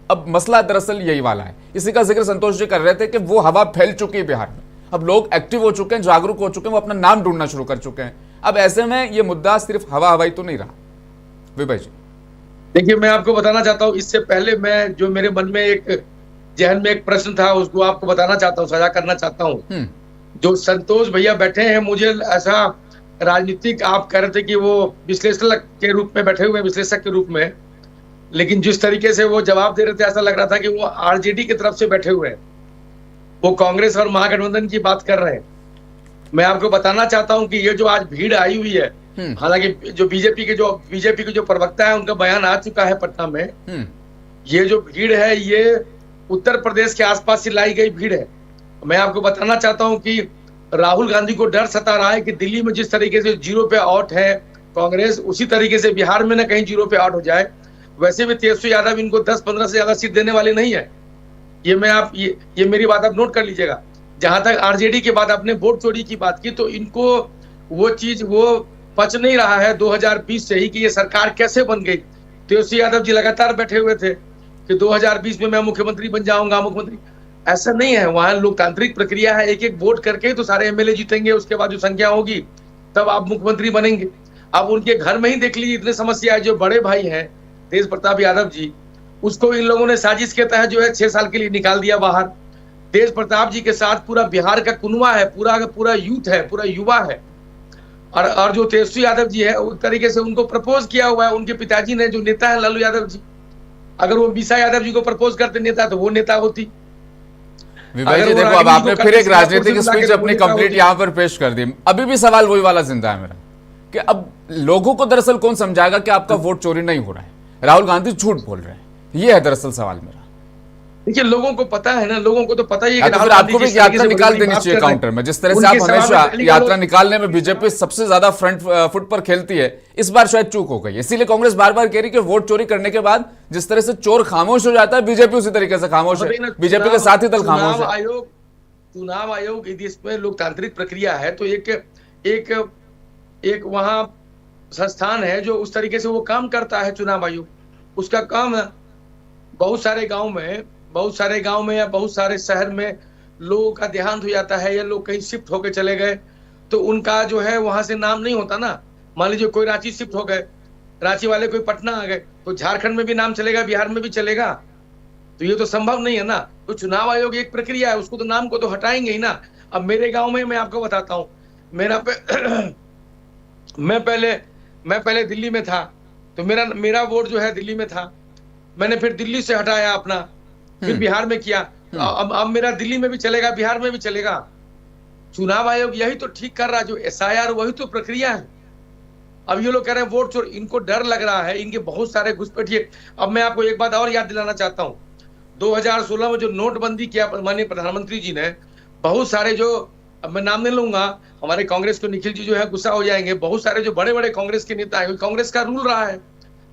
अब मसला दरअसल यही वाला है। इसी का जिक्र संतोष जी कर रहे थे कि वो हवा फैल चुकी है बिहार में, अब लोग एक्टिव हो चुके हैं, जागरूक हो चुके हैं, वो अपना नाम ढूंढना शुरू कर चुके हैं। अब ऐसे में ये मुद्दा सिर्फ हवा हवाई तो नहीं रहा। विभा जी देखिए, मैं आपको बताना चाहता हूं, इससे पहले मैं जो मेरे मन में एक जहन में एक प्रश्न था उसको आपको बताना चाहता हूं, साझा करना चाहता हूं। जो संतोष भैया बैठे हैं, मुझे ऐसा राजनीतिक आप कह रहे थे कि वो विश्लेषक के रूप में बैठे हुए, विश्लेषक के रूप में, लेकिन जिस तरीके से वो जवाब दे रहे थे ऐसा लग रहा था कि वो आरजेडी की तरफ से बैठे हुए हैं, वो कांग्रेस और महागठबंधन की बात कर रहे हैं। मैं आपको बताना चाहता हूं कि ये जो आज भीड़ आई हुई है, हालांकि जो बीजेपी के जो प्रवक्ता है उनका बयान आ चुका है पटना में, ये जो भीड़ है ये उत्तर प्रदेश के आसपास से लाई गई भीड़ है। मैं आपको बताना चाहता हूं कि राहुल गांधी को डर सता रहा है कि दिल्ली में जिस तरीके से 0 पे आउट है कांग्रेस, उसी तरीके से बिहार में न कहीं 0 पे आउट हो जाए। वैसे भी तेजस्वी यादव इनको 10-15 से ज्यादा सीट देने वाले नहीं है। ये मेरी बात आप नोट कर लीजिएगा। जहां तक आरजेडी के बाद आपने वोट चोरी की बात की, तो इनको वो चीज वो पच नहीं रहा है 2020 से ही कि ये सरकार कैसे बन गई। तेजस्वी यादव जी लगातार बैठे हुए थे कि 2020 में मैं मुख्यमंत्री बन जाऊंगा, मुख्यमंत्री। ऐसा नहीं है, वहां लोकतांत्रिक प्रक्रिया है, एक एक वोट करके तो सारे एमएलए जीतेंगे, उसके बाद जो संख्या होगी तब आप मुख्यमंत्री बनेंगे। अब उनके घर में ही देख लीजिए इतने समस्या है। जो बड़े भाई हैं तेज प्रताप यादव जी, उसको इन लोगों ने साजिश के तहत जो है 6 साल के लिए निकाल दिया बाहर। तेज प्रताप जी के साथ पूरा बिहार का कुनवा है, पूरा यूथ है, पूरा युवा है। और जो तेजस्वी यादव जी है उस तरीके से उनको प्रपोज किया हुआ है उनके पिताजी ने, जो नेता है लालू यादव जी। अगर वो बीसा यादव जी को प्रपोज करते नेता तो वो नेता होती। विभाग जी देखो, अब आपने फिर एक राजनीतिक स्पीच अपनी कंप्लीट यहाँ पर पेश कर दी। अभी भी सवाल वही वाला जिंदा है मेरा कि अब लोगों को दरअसल कौन समझाएगा कि आपका वोट चोरी नहीं हो रहा है, राहुल गांधी झूठ बोल रहे हैं। ये है दरअसल सवाल मेरा। देखिए, लोगों को पता है ना, लोगों को तो पता ही है कि फिर आपको भी यात्रा निकाल देनी चाहिए काउंटर में। जिस तरह से आप हमेशा यात्रा निकालने में बीजेपी सबसे ज्यादा फ्रंट फुट पर खेलती है, इस बार शायद चूक हो गई। इसीलिए कांग्रेस बार बार कह रही कि वोट चोरी करने के बाद जिस तरह से चोर खामोश हो जाता है, बीजेपी उसी तरीके से खामोश है, बीजेपी के साथी दल खामोश है। चुनाव आयोग इसमें लोकतांत्रिक प्रक्रिया है, तो एक वहां संस्थान है जो उस तरीके से वो काम करता है। चुनाव आयोग उसका काम है। बहुत सारे गांव में या बहुत सारे शहर में लोगों का देहांत हो जाता है या लोग कहीं शिफ्ट होकर चले गए, तो उनका जो है वहां से नाम नहीं होता ना। मान लीजिए कोई रांची शिफ्ट हो गए, रांची वाले कोई पटना आ गए, तो झारखंड में भी नाम चलेगा, बिहार में भी चलेगा, तो ये तो संभव नहीं है ना। तो चुनाव आयोग एक प्रक्रिया है, उसको तो नाम को तो हटाएंगे ही ना। अब मेरे गांव में मैं आपको बताता हूँ, मैं पहले दिल्ली में था, तो मेरा वोट जो है दिल्ली में था। मैंने फिर दिल्ली से हटाया अपना, फिर बिहार में किया। अब मेरा दिल्ली में भी चलेगा, बिहार में भी चलेगा। चुनाव आयोग यही तो ठीक कर रहा है, जो एसआईआर वही तो प्रक्रिया है। अब ये लोग कह रहे हैं वोट चोर, इनको डर लग रहा है, इनके बहुत सारे घुसपैठिए। अब मैं आपको एक बात और याद दिलाना चाहता हूँ, 2016 में जो नोटबंदी किया माननीय प्रधानमंत्री जी ने, बहुत सारे जो, अब मैं नाम नहीं लूंगा, हमारे कांग्रेस को निखिल जी जो है गुस्सा हो जाएंगे, बहुत सारे जो बड़े बड़े कांग्रेस के नेता है, कांग्रेस का रूल रहा है।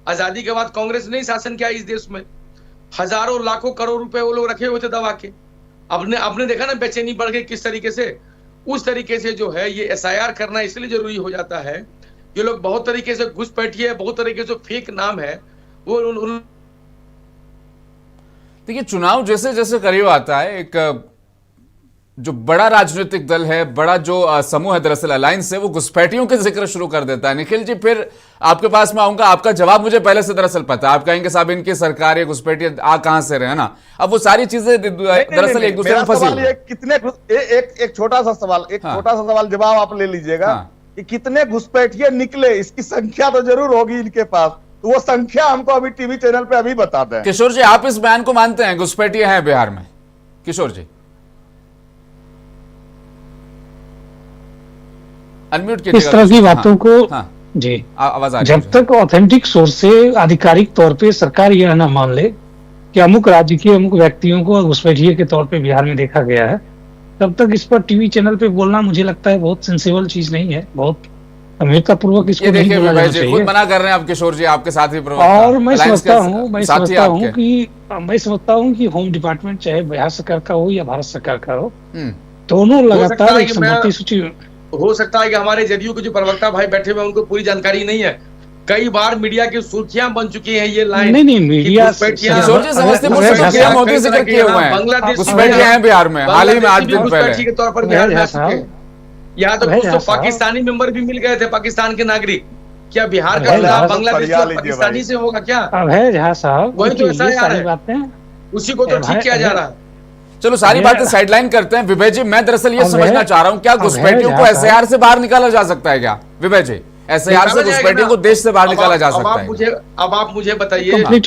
आजादी के बाद कांग्रेस ने ही शासन किया इस देश में, हजारों लाखों करोड़ रुपए वो लोग रखे हुए थे दबा के। आपने देखा ना बेचैनी बढ़ गई किस तरीके से। उस तरीके से जो है ये एसआईआर करना इसलिए जरूरी हो जाता है, ये लोग बहुत तरीके से घुसपैठिए, बहुत तरीके से फेक नाम है वो। देखिए, चुनाव जैसे जैसे करीब आता है, एक जो बड़ा राजनीतिक दल है, बड़ा जो समूह है दरअसल अलायंस है, वो घुसपैठियों के जिक्र शुरू कर देता है। निखिल जी, फिर आपके पास मैं आऊंगा, आपका जवाब मुझे पहले से दरअसल पता है। आप कहेंगे साहब इनकी सरकार ये घुसपैठी आ कहां से रहे, है ना। अब वो सारी चीजें दरअसल एक दूसरे में फंसी हुई है। कितने एक छोटा सा सवाल जवाब आप ले लीजिएगा कि कितने घुसपैठिए निकले, इसकी संख्या तो जरूर होगी इनके पास, तो वो संख्या हमको अभी टीवी चैनल पे अभी बता दें। किशोर जी, आप इस बयान को मानते हैं घुसपैठिए हैं बिहार में? किशोर जी अनम्यूट कीजिएगा। इस तरह की बातों को जी आवाज आ रही जब तक ऑथेंटिक सोर्स से आधिकारिक तौर पे सरकार यह ना मान ले कि अमुक राज्य के अमुक व्यक्तियों को घुसपैठिए के तौर पे बिहार में देखा गया है, तब तक इस पर टीवी चैनल पे बोलना मुझे लगता है बहुत सेंसिबल चीज नहीं है, बहुत गंभीरता पूर्वक इसको नहीं बोला जाना चाहिए। खुद मना कर रहे हैं अब किशोर जी, आपके साथी और मैं समझता हूँ कि होम डिपार्टमेंट चाहे बिहार सरकार का हो या भारत सरकार का हो, दोनों लगातार एक संमति सूची। हो सकता है कि हमारे जदयू के जो प्रवक्ता भाई बैठे हुए उनको पूरी जानकारी नहीं है। कई बार मीडिया की सुर्खियां बन चुकी हैं ये लाइन। नहीं मीडिया मोदी जिक्र किए हुए हैं, घुसपैठिया हैं बिहार में हाल ही में 8 दिन पहले के तौर पर बिहार में आ चुके हैं। यहाँ तो कुछ तो पाकिस्तानी मेंबर भी मिल गए थे, पाकिस्तान के नागरिक। क्या बिहार का चुनाव बांग्लादेश और पाकिस्तानी से होगा क्या? वही तो ऐसा है, उसी को तो ठीक किया जा रहा है। चलो सारी बातें साइडलाइन करते हैं। विवेक जी, मैं दरअसल ये समझना चाह रहा हूँ, क्या घुसपैठियों को एसआईआर से बाहर निकाला जा सकता है क्या? विवेक जी, एसआईआर से घुसपैठियों को देश से बाहर निकाला जा सकता है? अब आप मुझे बताइए, अपने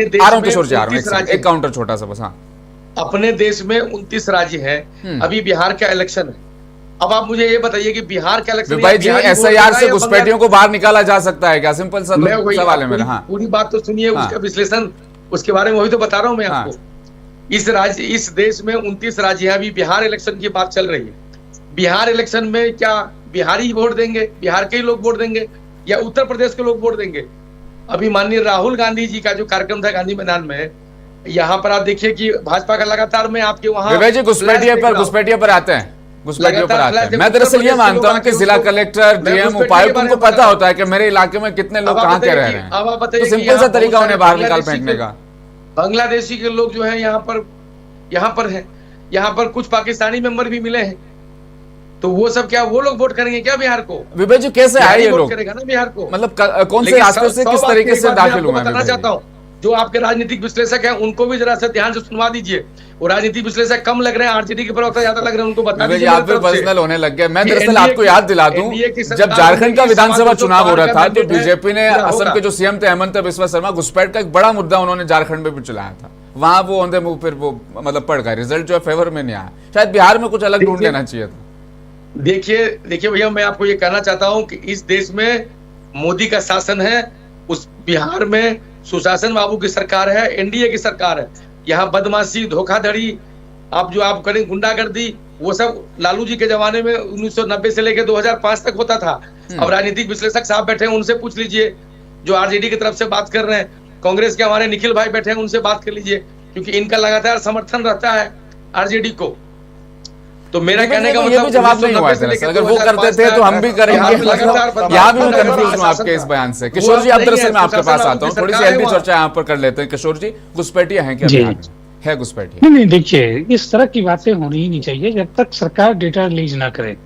देश में किशोर जी आ रहा हूँ, एक काउंटर छोटा सा बस। हाँ, अपने देश में 29 राज्य हैं, अभी बिहार का इलेक्शन है। अब आप मुझे ये बताइए कि बिहार का इलेक्शन भाई जी, एसआईआर से घुसपैठियों को बाहर निकाला जा सकता है क्या? सिंपल सा सवाल है मेरा। हाँ, पूरी बात तो सुनिए, उसका विश्लेषण उसके बारे में वही तो बता रहा हूँ मैं आपको। इस देश में 29 राज्य हैं, अभी बिहार इलेक्शन की बात चल रही है। बिहार इलेक्शन में क्या बिहारी वोट देंगे, बिहार के ही लोग वोट देंगे, या उत्तर प्रदेश के लोग वोट देंगे? अभी माननीय राहुल गांधी जी का जो कार्यक्रम था गांधी मैदान में, यहाँ पर आप देखिए कि भाजपा का लगातार में आपके वहाँ घुसपैठिया पर आते हैं, घुसपैठियों पर आते हैं। मैं दरअसल ये मानता हूँ कि जिला कलेक्टर, डीएम, उपायुक्त, उनको पता होता है कि मेरे इलाके में कितने लोग कहाँ के रह रहे हैं, तो सिंपल सा तरीका उन्हें बाहर निकाल फेंकने का। बांग्लादेशी के लोग जो है यहाँ पर है, यहाँ पर कुछ पाकिस्तानी मेंबर भी मिले हैं, तो वो सब क्या वो लोग वोट करेंगे क्या बिहार को? विवेक जी, कैसे आए ये लोग? करेगा ना बिहार को, मतलब कौन से रास्ते से, किस तरीके से दाखिल हुए? बताना चाहता हूँ, जो आपके राजनीतिक विश्लेषक हैं उनको भी जरा सा ध्यान से सुनवा दीजिए। वो राजनीतिक विश्लेषक कम लग रहे हैं, आरजेडी के प्रवक्ता ज्यादा लग रहे हैं, उनको बता दीजिए। आप भी पर्सनल होने लग गए। मैं दरअसल आपको याद दिला दूं, जब झारखंड का विधानसभा चुनाव हो रहा था तो बीजेपी ने असम के जो सीएम थे हेमंत बिस्वा शर्मा, घुसपैठ का एक बड़ा मुद्दा उन्होंने झारखंड में भी चलाया था। वहां वो औंधे मुंह फिर वो मतलब पड़ गए, रिजल्ट जो है फेवर में नहीं आया। शायद बिहार में कुछ अलग ढूंढ लेना चाहिए था। देखिए भैया, मैं आपको ये कहना चाहता हूँ कि इस देश में मोदी का शासन है, उस बिहार में सुशासन बाबू की सरकार है, एनडीए की सरकार है। यहाँ बदमाशी, धोखाधड़ी, आप करें गुंडागर्दी, वो सब लालू जी के जमाने में 1990 से लेकर 2005 तक होता था। अब राजनीतिक विश्लेषक साहब बैठे हैं, उनसे पूछ लीजिए, जो आरजेडी की तरफ से बात कर रहे हैं। कांग्रेस के हमारे निखिल भाई बैठे हैं, उनसे बात कर लीजिए, क्योंकि इनका लगातार समर्थन रहता है आरजेडी को। तो मेरा कहने का मतलब जवाब नहीं हुआ है। अगर वो करते थे तो हम भी करेंगे। यहाँ भी मैं कंफ्यूज हूँ आपके इस बयान से। किशोर जी, अब दरअसल मैं आपके पास आता हूँ, थोड़ी सी हेल्दी चर्चा यहाँ पर कर लेते हैं। किशोर जी, घुसपैठिया है क्या? है घुसपैठिया? नहीं, देखिए, इस तरह की बातें होनी ही नहीं चाहिए जब तक सरकार डेटा रिलीज ना करे।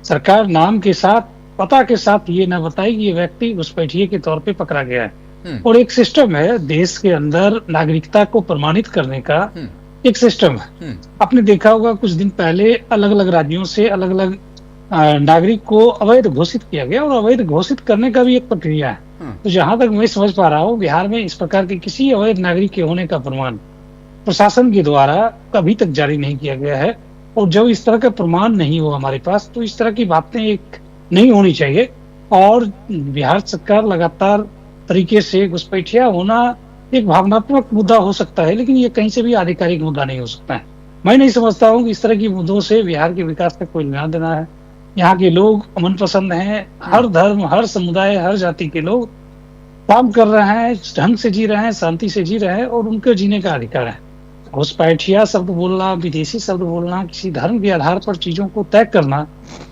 सरकार नाम के साथ, पता के साथ ये ना बताए कि ये व्यक्ति घुसपैठिए के तौर पे पकड़ा गया है। और एक सिस्टम है देश के अंदर नागरिकता को प्रमाणित करने का, एक सिस्टम है। आपने देखा होगा कुछ दिन पहले अलग अलग राज्यों से अलग अलग नागरिक को अवैध घोषित किया गया, और अवैध घोषित करने का भी एक प्रक्रिया है। तो जहां तक मैं समझ पा रहा हूँ, बिहार में इस प्रकार के किसी अवैध नागरिक के होने का प्रमाण प्रशासन के द्वारा अभी तक जारी नहीं किया गया है। और जब इस तरह का प्रमाण नहीं हो हमारे पास, तो इस तरह की बातें एक नहीं होनी चाहिए। और बिहार सरकार लगातार तरीके से घुसपैठिया होना एक भावनात्मक मुद्दा हो सकता है, लेकिन ये कहीं से भी आधिकारिक मुद्दा नहीं हो सकता है। मैं नहीं समझता हूँ कि इस तरह की मुद्दों से बिहार के विकास का कोई लेना देना है। यहाँ के लोग अमन पसंद हैं, हर धर्म, हर समुदाय, हर जाति के लोग काम कर रहे हैं, ढंग से जी रहे हैं, शांति से जी रहे हैं, और उनके जीने का अधिकार है। घुसपैठिया शब्द बोलना, विदेशी शब्द बोलना, किसी धर्म के आधार पर चीजों को तय करना,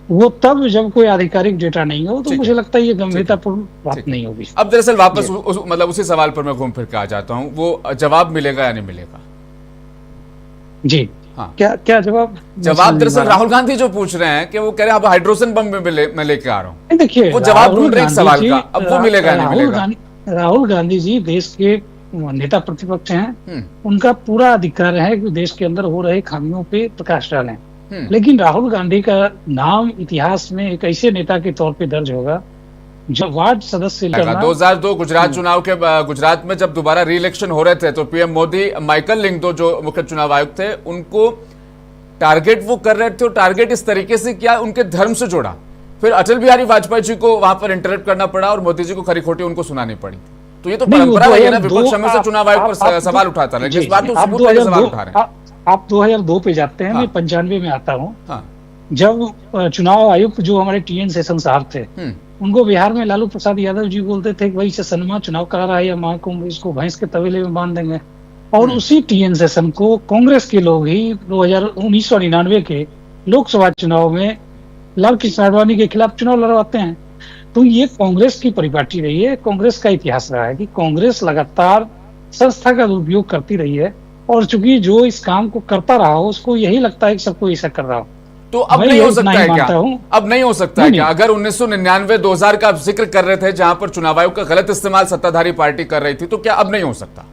वो तब जब कोई आधिकारिक डेटा नहीं हो, तो मुझे लगता है ये गंभीरतापूर्ण बात नहीं होगी। अब दरअसल वापस मतलब उसी सवाल पर मैं घूम फिर के आ जाता हूँ, वो जवाब मिलेगा या नहीं मिलेगा? जी हाँ, क्या जवाब दरअसल राहुल गांधी जो पूछ रहे हैं कि वो कह रहे हैं अब हाइड्रोजन बम में लेके आ रहा हूँ। देखिए, वो जवाब ढूंढ रहे एक सवाल का, अब वो मिलेगा या नहीं मिलेगा? राहुल गांधी जी देश के नेता प्रतिपक्ष हैं, उनका पूरा अधिकार है कि देश के अंदर हो रहे खामियों पे प्रकाश डालें। लेकिन राहुल गांधी का नाम इतिहास में एक ऐसे नेता के तौर पे दर्ज होगा जो वार्ड सदस्य 2002 गुजरात चुनाव के गुजरात में जब दोबारा री इलेक्शन हो रहे थे, तो पीएम मोदी माइकल लिंगदो जो मुख्य चुनाव आयुक्त थे, उनको टारगेट वो कर रहे थे, और टारगेट इस तरीके से किया, उनके धर्म से जोड़ा। फिर अटल बिहारी वाजपेयी जी को वहां पर इंटरप्ट करना पड़ा, और मोदी जी को खरी खोटी उनको सुनानी पड़ी। तो ये तो परंपरा है ना, विपक्ष हमेशा चुनाव आयोग पर सवाल उठाता है, लेकिन इस बार तो सबूत वाले सवाल उठा रहे हैं। आप 2002 पे जाते हैं, हाँ। मैं 95 में आता हूँ। हाँ। जब चुनाव आयुक्त जो हमारे टीएन सेशन साहब थे, उनको बिहार में लालू प्रसाद यादव जी बोलते थे कि भाई इसे सनमा चुनाव करा रहा है या महाकुंभ, इसको भैंस के तवेले में बांध देंगे। और उसी टीएन सेशन को कांग्रेस के लोग ही 1999 के लोकसभा चुनाव में लाल कृष्ण आडवाणी के खिलाफ चुनाव लड़वाते हैं। तो ये कांग्रेस की परिपाटी रही है, कांग्रेस का इतिहास रहा है कि कांग्रेस लगातार संस्था का दुरुपयोग करती रही है। और चूंकि जो इस काम को करता रहा हो उसको यही लगता है कि सबको ऐसा कर रहा हो। तो अब नहीं हो सकता है क्या? अब नहीं हो सकता है क्या? अगर 1999 2000 का आप जिक्र कर रहे थे जहां पर चुनाव आयोग का गलत इस्तेमाल सत्ताधारी पार्टी कर रही थी, तो क्या अब नहीं हो सकता?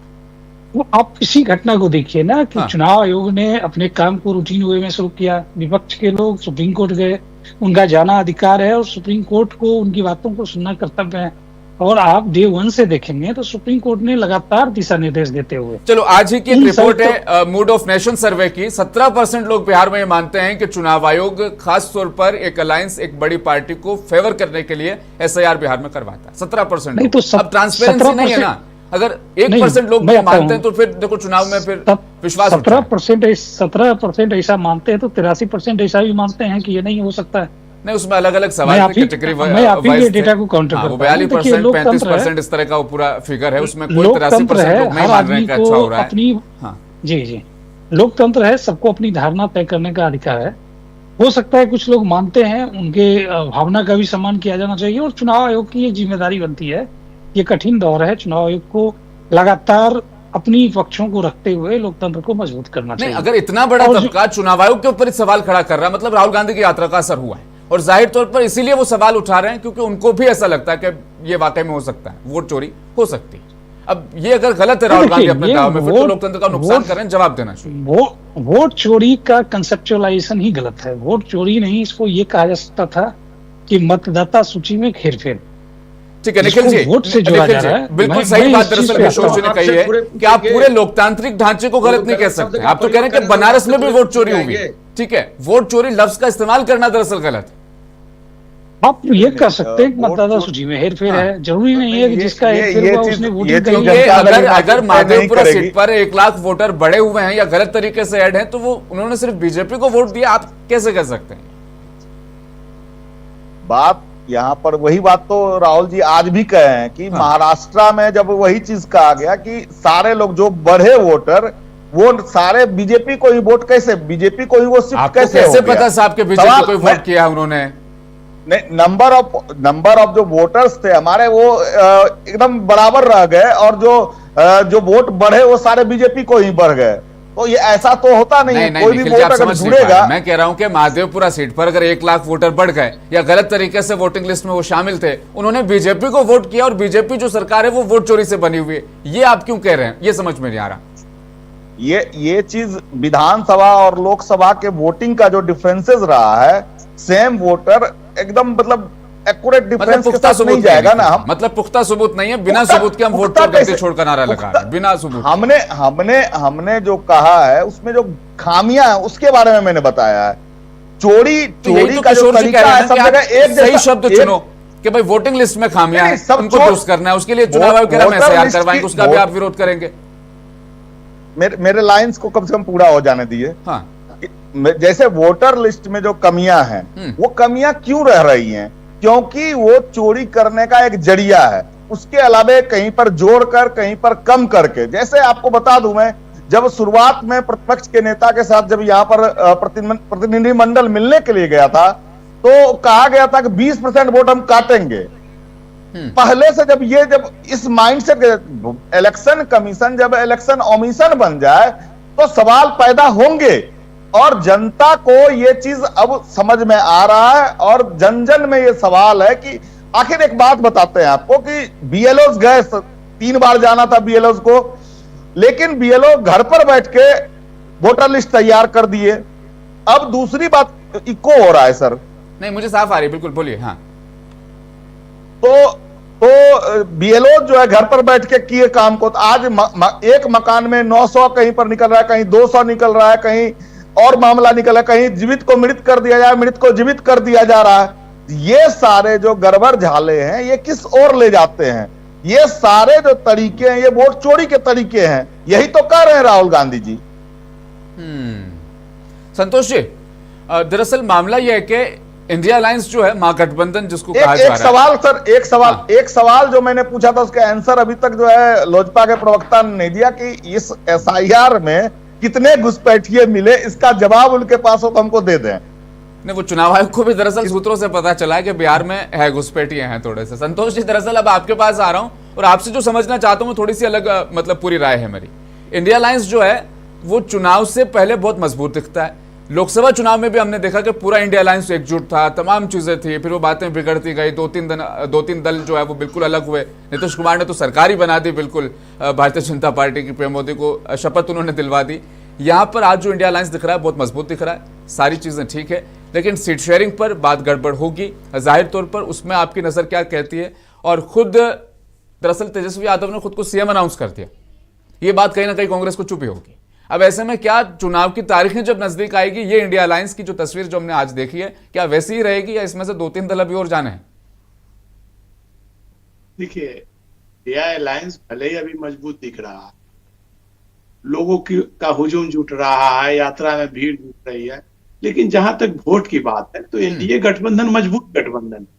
वो आप इसी घटना को देखिए ना कि चुनाव आयोग ने अपने काम को रूटीन वे में शुरू किया, विपक्ष के लोग सुप्रीम कोर्ट गए, उनका जाना अधिकार है और सुप्रीम कोर्ट को उनकी बातों को सुनना कर्तव्य है। और आप डे 1 से देखेंगे तो सुप्रीम कोर्ट ने लगातार दिशा निर्देश देते हुए, चलो आज ही की एक रिपोर्ट है मूड ऑफ नेशन सर्वे की, 17% लोग बिहार में ये मानते हैं कि चुनाव आयोग खास तौर पर एक अलायंस, एक बड़ी पार्टी को फेवर करने के लिए एसआईआर बिहार में करवाता है। 17%। नहीं तो अब ट्रांसपेरेंसी नहीं है ना। अगर 1% लोग मानते हैं तो फिर देखो चुनाव में फिर विश्वास 17% ऐसा मानते हैं तो 83% ऐसा भी मानते हैं कि ये नहीं हो सकता है। नहीं, उसमें अलग अलग सवाल कैटेगरी डेटा को काउंटर करता हूं। 42%, 35% इस तरह का पूरा फिगर है, उसमें कोई 83% लोग नहीं मान रहे हैं कि अच्छा हो रहा है। जी, लोकतंत्र है, सबको अपनी धारणा तय करने का अधिकार है। हो सकता है कुछ लोग मानते हैं, उनके भावना का भी सम्मान किया जाना चाहिए। और चुनाव आयोग की एक जिम्मेदारी बनती है, ये कठिन दौर है, चुनाव आयोग को लगातार अपनी पक्षों को रखते हुए लोकतंत्र को मजबूत करना चाहिए। अगर इतना बड़ा तबका चुनाव आयोग के ऊपर सवाल खड़ा कर रहा है, मतलब राहुल गांधी की यात्रा का असर हुआ है और जाहिर तौर पर इसीलिए वो सवाल उठा रहे हैं क्योंकि उनको भी ऐसा लगता है कि ये वाकई में हो सकता है, वोट चोरी हो सकती है। अब ये अगर गलत है राहुल गांधी अपने दाव में, फिर तो लोकतंत्र का नुकसान कर रहे हैं, जवाब देना चाहिए। वोट चोरी का कंसेप्चुअलाइजेशन ही गलत है। वोट चोरी नहीं, इसको ये कहा जा सकता था कि मतदाता सूची में हेरफेर। ठीक है निखिल जी, वोट से जोड़ा जा रहा है। बिल्कुल सही बात दरअसल किशोर जी ने कही है कि आप पूरे लोकतांत्रिक ढांचे को गलत नहीं कह सकते। आप तो कह रहे हैं कि बनारस में भी वोट चोरी हुई है। ठीक है, वोट चोरी लफ्ज का इस्तेमाल करना दरअसल गलत है। आप ये कह सकते हैं कि मतदाता सूची में हेरफेर है, जरूरी नहीं है कि जिसका हेरफेर हुआ उसने वोट अगर माधेपुरा सीट पर 1 लाख वोटर बड़े हुए हैं या गलत तरीके से ऐड हैं तो वो उन्होंने सिर्फ बीजेपी को वोट दिया, आप कैसे कह सकते हैं? बात यहाँ पर वही बात तो राहुल जी आज भी कहे हैं कि महाराष्ट्र में जब वही चीज कहा गया कि सारे लोग जो बढ़े वोटर वो सारे बीजेपी को ही वोट, कैसे बीजेपी को ही वो शिफ्ट कैसे पता साहब के बीजेपी को वोट किया उन्होंने? नहीं, नंबर ऑफ जो वोटर्स थे हमारे वो एकदम बराबर रह गए और जो वोट बढ़े वो सारे बीजेपी को ही बढ़ गए। तो ये ऐसा तो होता नहीं है। कोई भी वोट अगर जुड़ेगा, मैं कह रहा हूं कि महादेवपुरा सीट पर अगर 1 लाख वोटर बढ़ गए या गलत तरीके से वोटिंग लिस्ट में वो शामिल थे, उन्होंने बीजेपी को वोट किया और बीजेपी जो सरकार है वो वोट चोरी से बनी हुई है, ये आप क्यों कह रहे हैं? ये समझ में नहीं आ रहा। ये चीज विधानसभा और लोकसभा के वोटिंग का जो डिफरेंसेस रहा है, सेम वोटर एकदम मतलब एक्यूरेट डिफरेंस के साथ नहीं जाएगा ना। हम मतलब पुख्ता सबूत नहीं है, बिना सबूत के हम वोट छोड़कर नारा लगा रहे हैं, बिना सबूत। हमने जो कहा है उसमें जो खामियां है उसके बारे में मैंने बताया है। चोरी का जो तरीका है, सब जगह एक सही शब्द चुनो कि भाई वोटिंग लिस्ट में खामियां हैं, उनको दुरुस्त करना है, उसके लिए चुनाव आयोग कह रहा है एसआईआर करवाएंगे, उसका भी आप विरोध करेंगे? मेरे लाइंस को कम से कम पूरा हो जाने दिए। हाँ, जैसे वोटर लिस्ट में जो कमियां हैं, वो कमियां क्यों रह रही हैं? क्योंकि वो चोरी करने का एक जरिया है, उसके अलावा कहीं पर जोड़कर कहीं पर कम करके। जैसे आपको बता दूं, मैं जब शुरुआत में प्रतिपक्ष के नेता के साथ जब यहाँ पर प्रतिनिधिमंडल मिलने के लिए गया था तो कहा गया था कि 20% वोट हम काटेंगे। पहले से जब इस माइंडसेट, इलेक्शन कमीशन जब इलेक्शन ओमिशन बन जाए तो सवाल पैदा होंगे और जनता को ये चीज अब समझ में आ रहा है और जन में ये सवाल है कि आखिर एक बात बताते हैं आपको कि बीएलओ गए 3 बार जाना था बीएलओ को, लेकिन बीएलओ घर पर बैठ के वोटर लिस्ट तैयार कर दिए। अब दूसरी बात इको हो रहा है सर। नहीं, मुझे साफ आ रही, बिल्कुल बोलिए। हाँ, तो बीएलओ जो है घर पर बैठ के किए काम को, आज एक मकान में 900 कहीं पर निकल रहा है, कहीं 200 निकल रहा है, कहीं और मामला निकला, कहीं जीवित को मृत कर दिया जाए, मृत को जीवित कर दिया जा रहा है। ये सारे जो गड़बड़ झाले हैं ये किस ओर ले जाते हैं? ये सारे जो तरीके हैं ये वोट चोरी के तरीके हैं। यही तो कह रहे हैं राहुल गांधी जी। संतोष जी, दरअसल मामला यह है कि इंडिया अलायंस जो है महागठबंधन जिसको कहा जा रहा है। सवाल सर, एक सवाल जो मैंने पूछा था उसका आंसर अभी तक जो है लोजपा के प्रवक्ता ने नहीं दिया कि इस SIR में कितने घुसपैठिए मिले, इसका जवाब उनके पास हो तो हमको दे दें। नहीं, वो चुनाव आयोग को भी दरअसल सूत्रों से पता चला है कि बिहार में है घुसपैठिए हैं थोड़े से। संतोष जी, दरअसल अब आपके पास आ रहा हूं और आपसे जो समझना चाहता हूं वो थोड़ी सी अलग मतलब पूरी राय है मेरी। इंडिया अलायंस जो है वो चुनाव से पहले बहुत मजबूत दिखता है। लोकसभा चुनाव में भी हमने देखा कि पूरा इंडिया अलायंस एकजुट था, तमाम चीजें थी, फिर वो बातें बिगड़ती गई, दो तीन दल जो है वो बिल्कुल अलग हुए। नीतीश कुमार ने तो सरकार ही बना दी बिल्कुल भारतीय जनता पार्टी की, पीएम मोदी को शपथ उन्होंने दिलवा दी। यहाँ पर आज जो इंडिया अलायंस दिख रहा है बहुत मजबूत दिख रहा है, सारी चीजें ठीक है, लेकिन सीट शेयरिंग पर बात गड़बड़ होगी जाहिर तौर पर। उसमें आपकी नजर क्या कहती है? और खुद दरअसल तेजस्वी यादव ने खुद को CM अनाउंस कर दिया, ये बात कहीं ना कहीं कांग्रेस को चुपी होगी। अब ऐसे में क्या चुनाव की तारीखें जब नजदीक आएगी, ये इंडिया अलायंस की जो तस्वीर जो हमने आज देखी है क्या वैसी ही रहेगी या इसमें से 2-3 दल अभी और जाने हैं? देखिए, इंडिया अलायंस भले ही अभी मजबूत दिख रहा है, लोगों का हुजूम जुट रहा है, यात्रा में भीड़ जुट रही है, लेकिन जहां तक वोट की बात है तो एनडीए गठबंधन मजबूत गठबंधन है।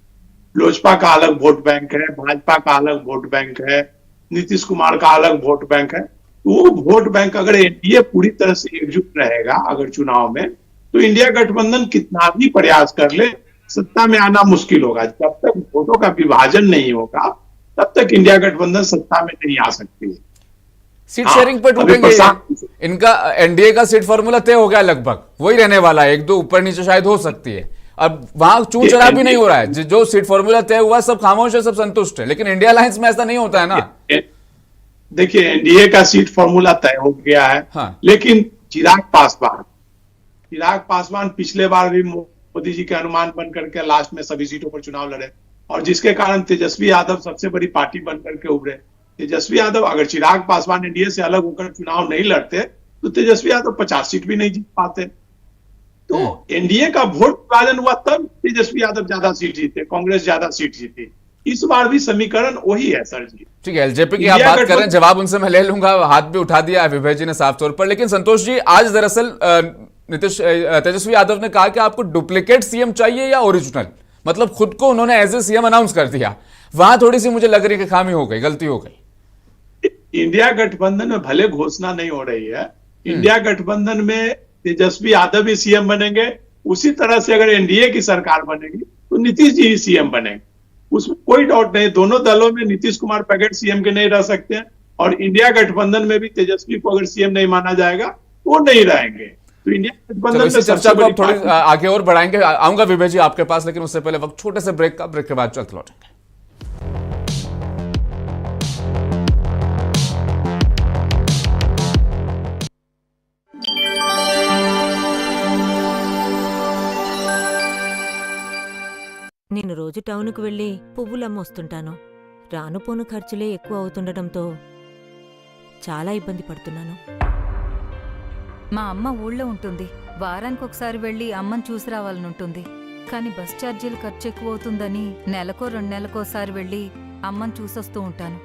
लोजपा का अलग वोट बैंक है, भाजपा का अलग वोट बैंक है, नीतीश कुमार का अलग वोट बैंक है। तो वो वोट बैंक अगर एनडीए पूरी तरह से एकजुट रहेगा अगर चुनाव में, तो इंडिया गठबंधन कितना भी प्रयास कर ले सत्ता में आना मुश्किल होगा। जब तक वोटों का विभाजन नहीं होगा तब तक इंडिया गठबंधन सत्ता में नहीं आ सकती है। सीट शेयरिंग पर टूटेंगे इनका, एनडीए का सीट फॉर्मूला तय हो गया लगभग, वही रहने वाला है, 1-2 ऊपर नीचे शायद हो सकती है। अब वहां चून चढ़ाव भी नहीं हो रहा है, जो सीट फॉर्मूला तय हुआ सब खामोश है, सब संतुष्ट है, लेकिन इंडिया अलायंस में ऐसा नहीं होता है ना। देखिए, एनडीए का सीट फॉर्मूला तय हो गया है, हाँ। लेकिन चिराग पासवान पिछले बार भी मोदी जी के अनुमान बन करके लास्ट में सभी सीटों पर चुनाव लड़े, और जिसके कारण तेजस्वी यादव सबसे बड़ी पार्टी बन करके उभरे। तेजस्वी यादव, अगर चिराग पासवान एनडीए से अलग होकर चुनाव नहीं लड़ते तो तेजस्वी यादव 50 सीट भी नहीं जीत पाते। तो एनडीए का वोट विभाजन हुआ तब तेजस्वी यादव ज्यादा सीट जीते, कांग्रेस ज्यादा सीट जीती। इस बार भी समीकरण वही है सर जी। ठीक है, एलजेपी की आप बात कर रहे हैं, जवाब उनसे मैं ले लूंगा, हाथ भी उठा दिया है विभय जी ने साफ तौर पर। लेकिन संतोष जी, आज दरअसल तेजस्वी यादव ने कहा कि आपको डुप्लीकेट सीएम चाहिए या ओरिजिनल, मतलब खुद को उन्होंने एज ए सीएम अनाउंस कर दिया। वहां थोड़ी सी मुझे लग रही है कि खामी हो गई, गलती हो गई। इंडिया गठबंधन में भले घोषणा नहीं हो रही है, इंडिया गठबंधन में तेजस्वी यादव भी सीएम बनेंगे, उसी तरह से अगर एनडीए की सरकार बनेगी तो नीतीश जी ही सीएम बनेंगे, उसमें कोई डाउट नहीं। दोनों दलों में नीतीश कुमार पैकेट सीएम के नहीं रह सकते हैं, और इंडिया गठबंधन में भी तेजस्वी को अगर सीएम नहीं माना जाएगा तो वो नहीं रहेंगे। तो इंडिया गठबंधन में चर्चा को अब थोड़ी आगे और बढ़ाएंगे, आऊंगा विभय जी आपके पास, लेकिन उससे पहले वक्त छोटे से ब्रेक का, ब्रेक के बाद चलते लौटेंगे। నేను రోజు టౌన్కు వెళ్ళి పువ్వులమ్మొస్తుంటాను. రాను పోను ఖర్చులే ఎక్కువ అవుతుండటంతో చాలా ఇబ్బంది పడుతున్నాను. మా అమ్మ ఊళ్ళో ఉంటుంది. వారానికి ఒకసారి వెళ్ళి అమ్మని చూసి రావాలనుంటుంది. కానీ బస్ ఛార్జీలు ఖర్చు ఎక్కువ అవుతుందని నెలకో 2 నెలలకోసారి వెళ్ళి అమ్మని చూసొస్తూ ఉంటాను.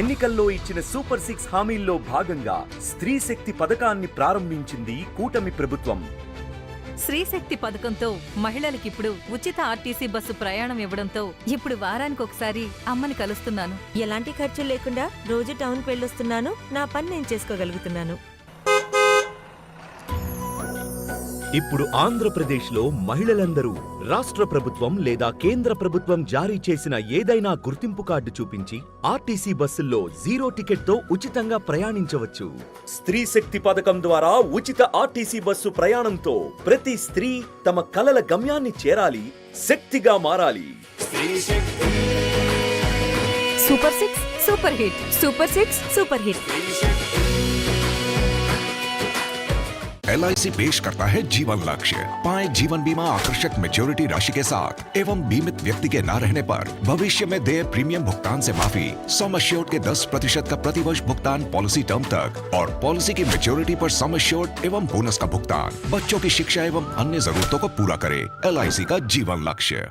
ఎన్నికల్లో ఇచ్చిన సూపర్ 6 హామీల్లో భాగంగా స్త్రీ శక్తి పథకాన్ని ప్రారంభించింది కూటమి ప్రభుత్వం. శ్రీశక్తి పథకంతో మహిళలకిప్పుడు ఉచిత ఆర్టీసీ బస్సు ప్రయాణం ఇవ్వడంతో ఇప్పుడు వారానికి ఒకసారి అమ్మని కలుస్తున్నాను. ఎలాంటి ఖర్చు లేకుండా రోజు టౌన్కి వెళ్ళొస్తున్నాను. నా పని నేను చేసుకోగలుగుతున్నాను. ఇప్పుడు ఆంధ్రప్రదేశ్లో మహిళలందరూ రాష్ట్ర ప్రభుత్వం లేదా కేంద్ర ప్రభుత్వం జారీ చేసిన ఏదైనా గుర్తింపు కార్డు చూపించి ఆర్టీసీ బస్సుల్లో 0 టికెట్తో ఉచితంగా ప్రయాణించవచ్చు. స్త్రీ శక్తి పథకం ద్వారా ఉచిత ఆర్టీసీ బస్సు ప్రయాణంతో ప్రతి స్త్రీ తమ కలల గమ్యాన్ని చేరాలి, శక్తిగా మారాలి. Super 6 super hit, super 6 super hit. LIC पेश करता है जीवन लक्ष्य। पाएं जीवन बीमा आकर्षक मैच्योरिटी राशि के साथ एवं बीमित व्यक्ति के न रहने पर भविष्य में देय प्रीमियम भुगतान से माफी, सम एश्योर्ड के 10% का प्रतिवर्ष भुगतान पॉलिसी टर्म तक, और पॉलिसी की मैच्योरिटी पर सम एश्योर्ड एवं बोनस का भुगतान। बच्चों की शिक्षा एवं अन्य जरूरतों को पूरा करे। LIC का जीवन लक्ष्य।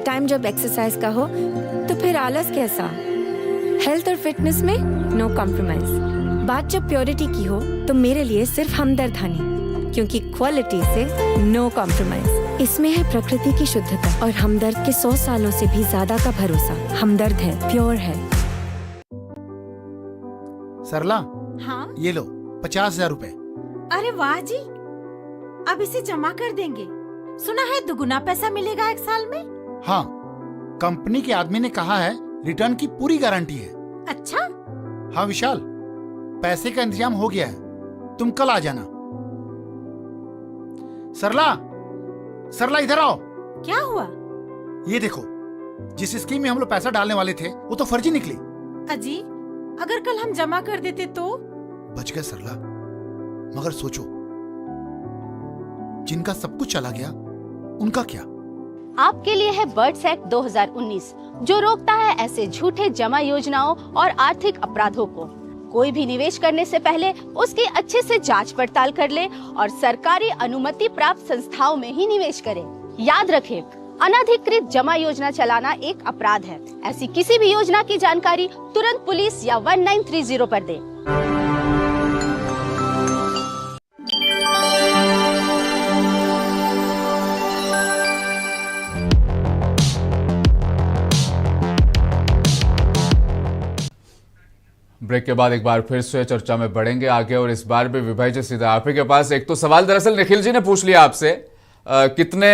टाइम जब एक्सरसाइज का हो तो फिर आलस कैसा? हेल्थ और फिटनेस में नो कॉम्प्रोमाइज। बात जब प्योरिटी की हो तो मेरे लिए सिर्फ हमदर्द हनी, क्योंकि क्वालिटी से नो कॉम्प्रोमाइज। इसमें है प्रकृति की शुद्धता और हमदर्द के 100 सालों से भी ज्यादा का भरोसा। हमदर्द है, प्योर है। सरला, हाँ? ये लो 50,000 रुपए। अरे वाह जी, अब इसे जमा कर देंगे। सुना है दुगुना पैसा मिलेगा 1 साल में। हाँ, कंपनी के आदमी ने कहा है रिटर्न की पूरी गारंटी है। अच्छा? हाँ विशाल, पैसे का इंतजाम हो गया है, तुम कल आ जाना। सरला, सरला इधर आओ। क्या हुआ? ये देखो, जिस स्कीम में हम लोग पैसा डालने वाले थे वो तो फर्जी निकली। अजी, अगर कल हम जमा कर देते तो? बच गए सरला, मगर सोचो, जिनका सब कुछ चला गया उनका क्या? आपके लिए है बर्ड्स एक्ट 2019, जो रोकता है ऐसे झूठे जमा योजनाओं और आर्थिक अपराधों को। कोई भी निवेश करने से पहले उसकी अच्छे से जांच पड़ताल कर ले और सरकारी अनुमति प्राप्त संस्थाओं में ही निवेश करें। याद रखें, अनधिकृत जमा योजना चलाना एक अपराध है। ऐसी किसी भी योजना की जानकारी तुरंत पुलिस या 1930 पर दें। ब्रेक के बाद एक बार फिर से चर्चा में बढ़ेंगे आगे, और इस बार भी विभाई जी सीधा आप ही के पास एक तो सवाल दरअसल निखिल जी ने पूछ लिया आपसे, कितने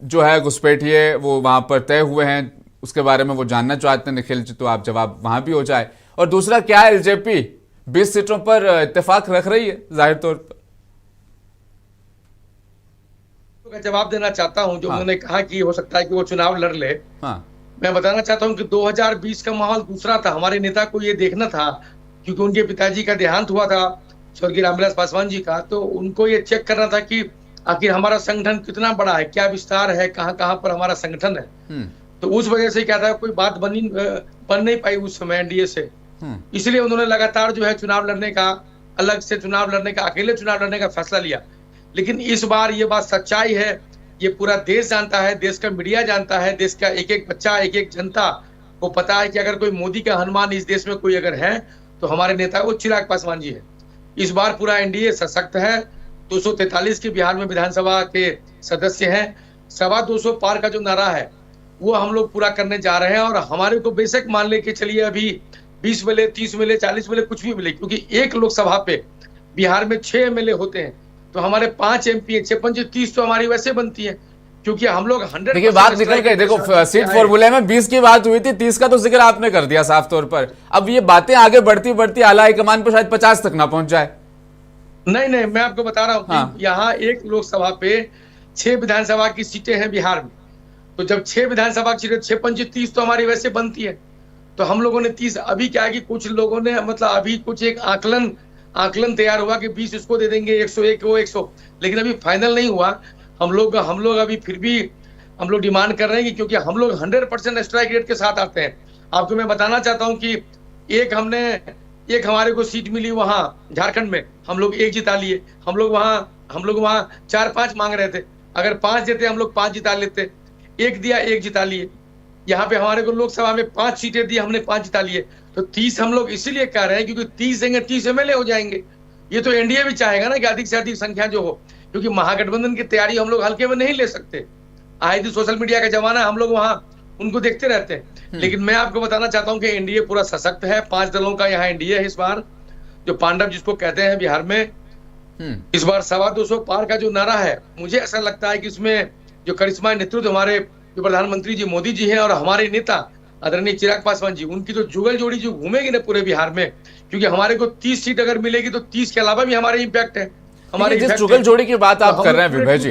जो है घुसपैठिए वो वहां पर तय हुए हैं, उसके बारे में वो जानना चाहते हैं निखिल जी, तो आप जवाब वहां भी हो जाए। और दूसरा, क्या एलजेपी 20 सीटों पर इत्तेफाक रख रही है जाहिर तौर पर? का जवाब देना चाहता हूं। जो उन्होंने कहा कि हो सकता है कि वो चुनाव लड़ ले, मैं बताना चाहता हूं कि 2020 का माहौल दूसरा था। हमारे नेता को ये देखना था, क्योंकि उनके पिताजी का देहांत हुआ था, स्वर्गीय रामविलास पासवान जी का, तो उनको ये चेक करना था कि आखिर हमारा संगठन कितना बड़ा है, क्या विस्तार है, कहाँ कहाँ पर हमारा संगठन है। तो उस वजह से क्या था, कोई बात बन नहीं पाई उस समय एनडीए से, इसलिए उन्होंने लगातार जो है चुनाव लड़ने का, अलग से चुनाव लड़ने का, अकेले चुनाव लड़ने का फैसला लिया। लेकिन इस बार ये बात सच्चाई है, ये पूरा देश जानता है, देश का मीडिया जानता है, देश का एक एक बच्चा, एक एक जनता को पता है कि अगर कोई मोदी का हनुमान इस देश में कोई अगर है तो हमारे नेता वो चिराग पासवान जी है। इस बार पूरा एनडीए सशक्त है। 243 के बिहार में विधानसभा के सदस्य हैं। 225 पार का जो नारा है वो हम लोग पूरा करने जा रहे हैं। और हमारे को बेशक मान ले के चलिए अभी 20 मिले, 30 मिले, 40 मिले, कुछ भी मिले, क्योंकि एक लोकसभा पे बिहार में 6 एमएलए होते हैं, तो हमारे 5 एमपी है, 56-30 तो हमारी वैसे बनती है, क्योंकि हम लोग 100। देखिए बात निकल गई, देखो सीट फॉर्मूले में 20 की बात हुई थी, 30 का तो जिक्र आपने कर दिया साफ तौर पर। अब ये बातें आगे बढ़ती बढ़ती आला हाईकमान पर शायद 50 तक ना पहुंच जाए। नहीं, मैं आपको बता रहा हूँ कि यहाँ एक लोकसभा पे 6 विधानसभा की सीटें हैं बिहार में, तो जब 6 विधानसभा की सीटें 6-5-30 तो हमारी वैसे बनती है, तो हम लोगों ने 30। अभी क्या है कि कुछ लोगों ने मतलब अभी कुछ एक आकलन तैयार हुआ कि 20 इसको दे देंगे, 101 को 100, लेकिन अभी फाइनल नहीं हुआ। हम लोग अभी फिर भी हम लोग डिमांड कर रहे हैं कि क्योंकि हम लोग 100% स्ट्राइक रेट के साथ आते हैं। आपको मैं बताना चाहता हूं कि एक हमारे को सीट मिली वहां झारखंड में, हम लोग 1 जिता लिए। हम लोग वहां 4-5 मांग रहे थे, अगर 5 देते हम लोग 5 जिता लेते। 1 दिया, 1 जिता लिए। यहाँ पे हमारे को लोकसभा में 5 सीटें दी, हमने 5 जिता लिए। तो 30 हम लोग इसीलिए कह रहे हैं क्योंकि 30 देंगे 30 एमएलए हो जाएंगे। ये तो एनडीए भी चाहेगा ना कि अधिक से अधिक संख्या जो हो, क्योंकि महागठबंधन की तैयारी हम लोग हल्के में नहीं ले सकते। आए दिन सोशल मीडिया का जमाना, हम लोग वहां उनको देखते रहते हैं। लेकिन मैं आपको बताना चाहता हूं कि एनडीए पूरा सशक्त है। 5 दलों का यहाँ एनडीए है इस बार, जो पांडव जिसको कहते हैं बिहार में। इस बार 225 पार का जो नारा है, मुझे ऐसा लगता है कि इसमें जो करिश्मा नेतृत्व हमारे जो प्रधानमंत्री जी मोदी जी हैं और हमारे नेता आदरणीय चिराग पासवान जी, उनकी जो जुगल जोड़ी जो घूमेगी ना पूरे बिहार में, क्योंकि हमारे को 30 सीट अगर मिलेगी तो 30 के अलावा भी हमारे इम्पैक्ट है। हमारे जिस जुगल जोड़ी की बात आप कर रहे हैं विभय जी,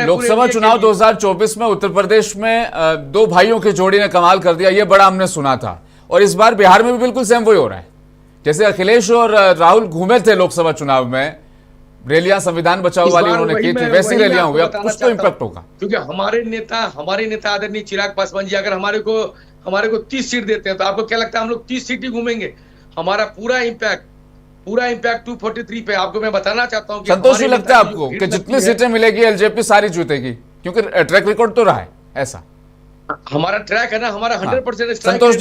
लोकसभा चुनाव 2024 में उत्तर प्रदेश में 2 भाइयों की जोड़ी ने कमाल कर दिया, ये बड़ा हमने सुना था। और इस बार बिहार में भी बिल्कुल सेम वही हो रहा है। जैसे अखिलेश और राहुल घूमे थे लोकसभा चुनाव में, रैलियां संविधान बचाओ वाली उन्होंने की थी, वैसी रैलियां हुई। अब कुछ तो इम्पैक्ट होगा, क्योंकि हमारे नेता आदरणीय चिराग पासवान जी अगर हमारे को 30 सीट देते हैं तो आपको क्या लगता है हम लोग 30 सीट ही घूमेंगे? हमारा पूरा इम्पैक्ट 243 पे। आपको मैं बताना चाहता हूँ, संतोष जी लगता है आपको कि जितनी सीटें मिलेगी एलजेपी सारी जीतेगी? क्योंकि ट्रैक रिकॉर्ड तो रहा है ऐसा। हमारा ट्रैक है ना, हमारा 100% संतोष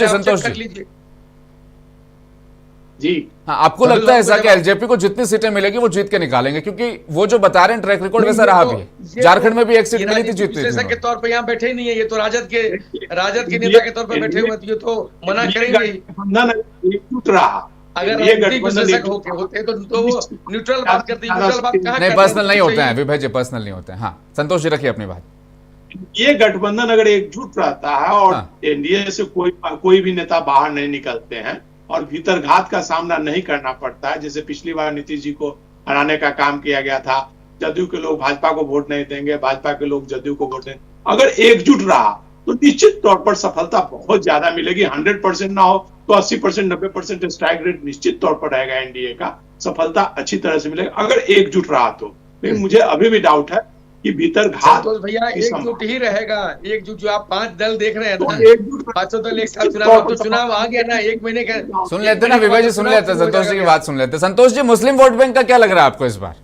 जी जी हाँ, आपको लगता है ऐसा कि एलजेपी को जितनी सीटें मिलेगी वो जीत के निकालेंगे, क्योंकि वो जो बता रहे हैं ट्रैक रिकॉर्ड वैसा रहा भी है। झारखंड में भी एक सीट मिली थी, जीती थी के तौर पे यहाँ बैठे ही नहीं है, ये तो राजद के नेता के तौर पे बैठे हुए, ये तो मना करेंगे। एकजुट रहा, अगर विश्लेषक होते तो वो न्यूट्रल बात करते, न्यूट्रल बात कहाँ नहीं, पर्सनल नहीं होते हैं विभय जी, पर्सनल नहीं होते हैं। हाँ संतोष जी रखिए अपनी बात। ये गठबंधन अगर एकजुट रहता है और एनडीए से कोई भी नेता बाहर नहीं निकलते हैं और भीतर घात का सामना नहीं करना पड़ता है, जैसे पिछली बार नीतीश जी को हराने का काम किया गया था, जदयू के लोग भाजपा को वोट नहीं देंगे, भाजपा के लोग जदयू को वोट देंगे, अगर एकजुट रहा तो निश्चित तौर पर सफलता बहुत ज्यादा मिलेगी। 100% ना हो तो 80%, 90% स्ट्राइक रेट निश्चित तौर पर रहेगा एनडीए का, सफलता अच्छी तरह से मिलेगा अगर एकजुट रहा तो। लेकिन मुझे अभी भी डाउट है कि भीतर घात तो भैया एकजुट ही रहेगा, एकजुट जो आप 5 दल देख रहे हैं ना, 500 दल एक साथ चुनाव आ गया ना, 1 महीने का सुन लेते ना विभय जी, सुन लेते संतोष जी की बात सुन लेते। संतोष जी, मुस्लिम वोट बैंक का क्या लग रहा है आपको इस बार?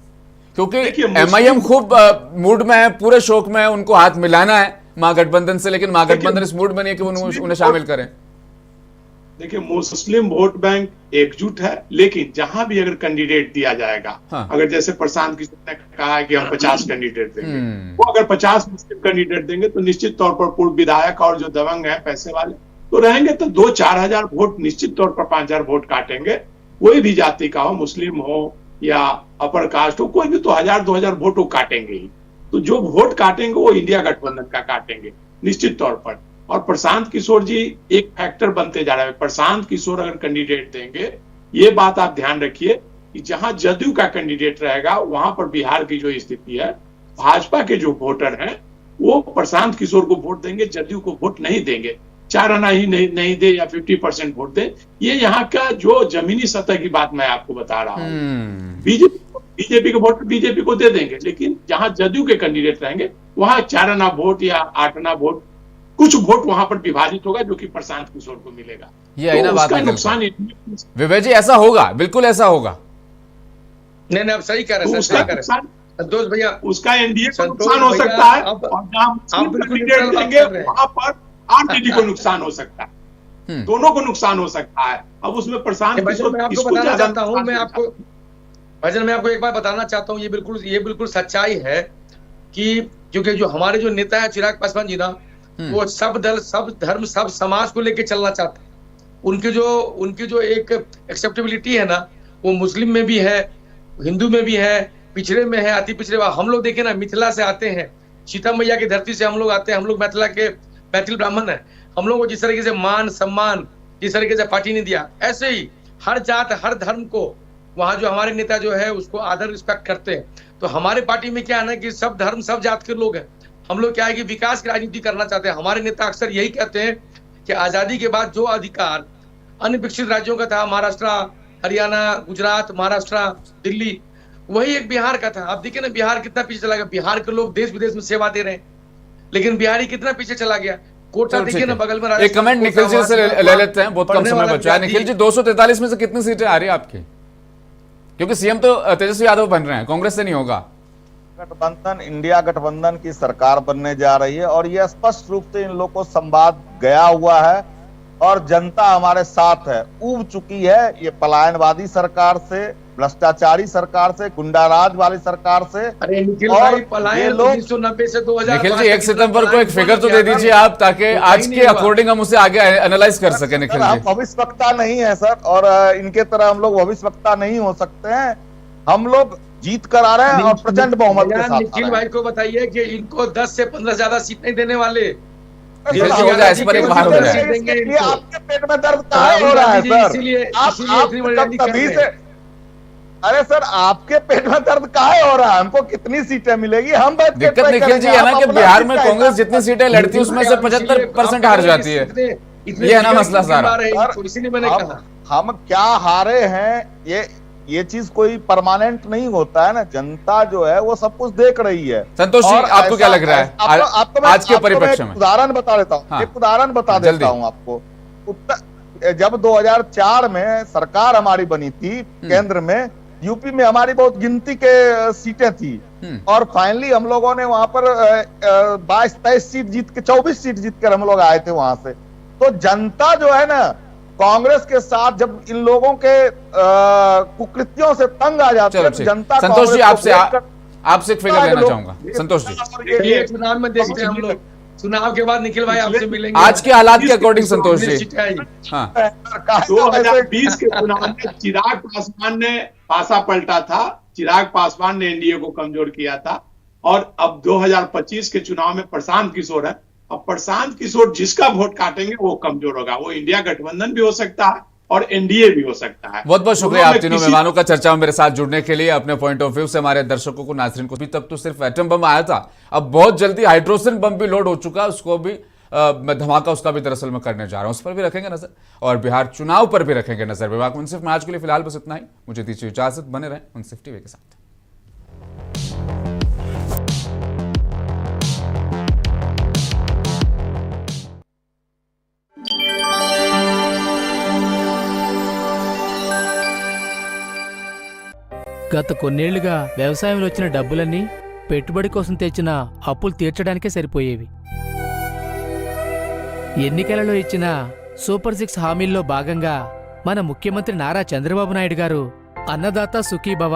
क्योंकि एमआईएम खूब मूड में है, पूरे शौक में है, उनको हाथ मिलाना है महागठबंधन से, लेकिन महागठबंधन इस मूड में नहीं है कि उन्हें शामिल करें। देखिए मुस्लिम वोट बैंक एकजुट है, लेकिन जहां भी अगर कैंडिडेट दिया जाएगा, अगर जैसे प्रशांत किशोर ने कहा है कि हम 50 कैंडिडेट देंगे, वो अगर 50 मुस्लिम कैंडिडेट देंगे तो निश्चित तौर पर पूर्व विधायक और जो दबंग है पैसे वाले तो रहेंगे, तो 2-4 हजार वोट निश्चित तौर पर 5,000 वोट काटेंगे। कोई भी जाति का हो, मुस्लिम हो या अपर कास्ट हो, कोई भी तो 1,000-2,000 वोट वो काटेंगे ही। तो जो वोट काटेंगे वो इंडिया गठबंधन का काटेंगे निश्चित तौर पर। और प्रशांत किशोर जी एक फैक्टर बनते जा रहे हैं। प्रशांत किशोर अगर कैंडिडेट देंगे, ये बात आप ध्यान रखिए कि जहां जदयू का कैंडिडेट रहेगा वहां पर बिहार की जो स्थिति है, भाजपा के जो वोटर हैं वो प्रशांत किशोर को वोट देंगे, जदयू को वोट नहीं देंगे। 4 आना ही नहीं दे या 50% वोट दे, ये यहाँ का जो जमीनी सतह की बात मैं आपको बता रहा हूँ। बीजेपी के वोट बीजेपी को दे देंगे, लेकिन जहां जदयू के कैंडिडेट रहेंगे वहां 4 आना वोट या 8 आना वोट, कुछ वोट वहां पर विभाजित होगा जो कि प्रशांत किशोर को मिलेगा। ये तो बात नुकसान विवेक जी ऐसा होगा, बिल्कुल ऐसा होगा। नहीं आप सही कह रहे हैं, सही कह रहे हैं संतोष भैया, उसका एनडीए को नुकसान हो सकता है और जहां कैंडिडेट देंगे वहां पर आरजेडी को नुकसान हो सकता है, दोनों को नुकसान हो सकता है। अब उसमें प्रशांत किशोर मैं आपको बताना चाहता हूं, मैं आपको एक बात बताना चाहता हूं, ये बिल्कुल सच्चाई है कि क्योंकि जो हमारे जो नेता है चिराग पासवान जी ना, वो सब दल, सब धर्म, सब समाज को लेके चलना चाहते हैं। उनकी जो एक एक्सेप्टेबिलिटी है ना, वो मुस्लिम में भी है, हिंदू में भी है, पिछड़े में है, अति पिछड़े। हम लोग देखे ना, मिथिला से आते हैं, सीता मैया की धरती से हम लोग आते हैं, हम लोग मिथिला के मैथिल ब्राह्मण है। हम लोग को जिस तरीके से मान सम्मान, जिस तरीके से पार्टी ने दिया, ऐसे ही हर जात हर धर्म को वहां जो हमारे नेता जो है उसको आदर रिस्पेक्ट करते हैं। तो हमारे पार्टी में क्या है ना कि सब धर्म सब जात के लोग हैं। हम लोग क्या है कि विकास की राजनीति करना चाहते हैं। हमारे नेता अक्सर यही कहते हैं कि आजादी के बाद जो अधिकार अन्य विकसित राज्यों का था, महाराष्ट्र, हरियाणा, गुजरात, महाराष्ट्र, दिल्ली, वही एक बिहार का था। आप देखिए ना बिहार कितना पीछे चला गया। बिहार के लोग देश विदेश में सेवा दे रहे हैं, लेकिन बिहारी कितना पीछे चला गया। कोटा देखिए ना बगल में। एक कमेंट निखिल जी से ले लेते हैं, बहुत कम समय बचा है। निखिल जी 243 में से कितनी सीटें आ रही है आपकी? क्योंकि सीएम तो तेजस्वी यादव बन रहे हैं, कांग्रेस से नहीं होगा। गठबंधन इंडिया गठबंधन की सरकार बनने जा रही है और यह स्पष्ट रूप से इन लोगों को संवाद गया हुआ है और जनता हमारे साथ है। ऊब चुकी है ये पलायनवादी सरकार से, भ्रष्टाचारी सरकार से, गुंडाराज वाली सरकार से। अरे निखिल भाई, पलायन 1990 से 2000। निखिल जी 1 सितंबर को एक फिगर तो दे दीजिए आप, ताकि आज के अकॉर्डिंग हम उसे आगे एनालाइज कर सके। निखिल जी भविष्यवक्ता नहीं है सर, और इनके तरह हम लोग भविष्यवक्ता नहीं हो सकते हैं। हम लोग जीत कर आ रहे हैं और प्रचंड बहुमत के साथ। निखिल भाई को बताइए कि इनको 10 से 15 ज्यादा सीट नहीं देने वाले। आपके पेट में दर्द कहाँ हो रहा है सर? आप तभी से, अरे सर आपके पेट में दर्द कहाँ हो रहा है? हमको कितनी सीटें मिलेगी? हम दिक्कत निखिल जी है ना कि बिहार में कांग्रेस जितनी सीटें लड़ती है उसमें से 75% हार जाती है। ये है ना मसला सारा। इसीलिए मैंने कहा हम क्या हारे हैं, ये चीज कोई परमानेंट नहीं होता है ना। जनता जो है वो सब कुछ देख रही है। संतोष जी आपको क्या लग रहा है आज के परिप्रेक्ष्य में? उदाहरण बता देता हूँ, एक उदाहरण बता देता हूँ आपको। जब 2004 में सरकार हमारी बनी थी केंद्र में, यूपी में हमारी बहुत गिनती के सीटें थी और फाइनली हम लोगों ने वहां पर 22-23 सीट जीत के 24 सीट जीत कर हम लोग आए थे वहां से। तो जनता जो है ना कांग्रेस के साथ जब इन लोगों के कुकृत्यों से तंग आ जाते हैं तो जनता संतोष जी आपसे एक फिगर लेना चाहूंगा। संतोष जी, चुनाव में देखते हैं हम लोग, चुनाव के बाद निखिल भाई आपसे मिलेंगे आज के हालात के अकॉर्डिंग। संतोष जी, हाँ 2020 के चुनाव में चिराग पासवान ने पासा पलटा था, चिराग पासवान ने एनडीए को कमजोर किया था, और अब 2025 के चुनाव में प्रशांत किशोर है। अब प्रशांत किशोर जिसका वोट काटेंगे वो कमजोर होगा, वो इंडिया गठबंधन भी हो सकता है और एनडीए भी हो सकता है। बहुत बहुत शुक्रिया आप तीनों मेहमानों का चर्चा में मेरे साथ जुड़ने के लिए। अपने पॉइंट ऑफ व्यू से हमारे दर्शकों को, नाज़रीन को, अभी तक तो सिर्फ एटम बम आया था, अब बहुत जल्दी हाइड्रोजन बम भी लोड हो चुका है, उसको भी धमाका उसका भी दरअसल मैं करने जा रहा हूं, उस पर भी रखेंगे नजर और बिहार चुनाव पर भी रखेंगे नजर। विभाग मुंसिफ में आज के लिए फिलहाल बस इतना ही, मुझे दीजिए इजाजत, बने रहें मुंसिफ टीवी के साथ। గత కొన్నేళ్లుగా వ్యవసాయంలో వచ్చిన డబ్బులన్నీ పెట్టుబడి కోసం తెచ్చిన అప్పులు తీర్చడానికే సరిపోయేవి. ఎన్నికలలో ఇచ్చిన సూపర్ 6 హామీల్లో భాగంగా మన ముఖ్యమంత్రి నారా చంద్రబాబు నాయుడు గారు అన్నదాత సుఖీభవ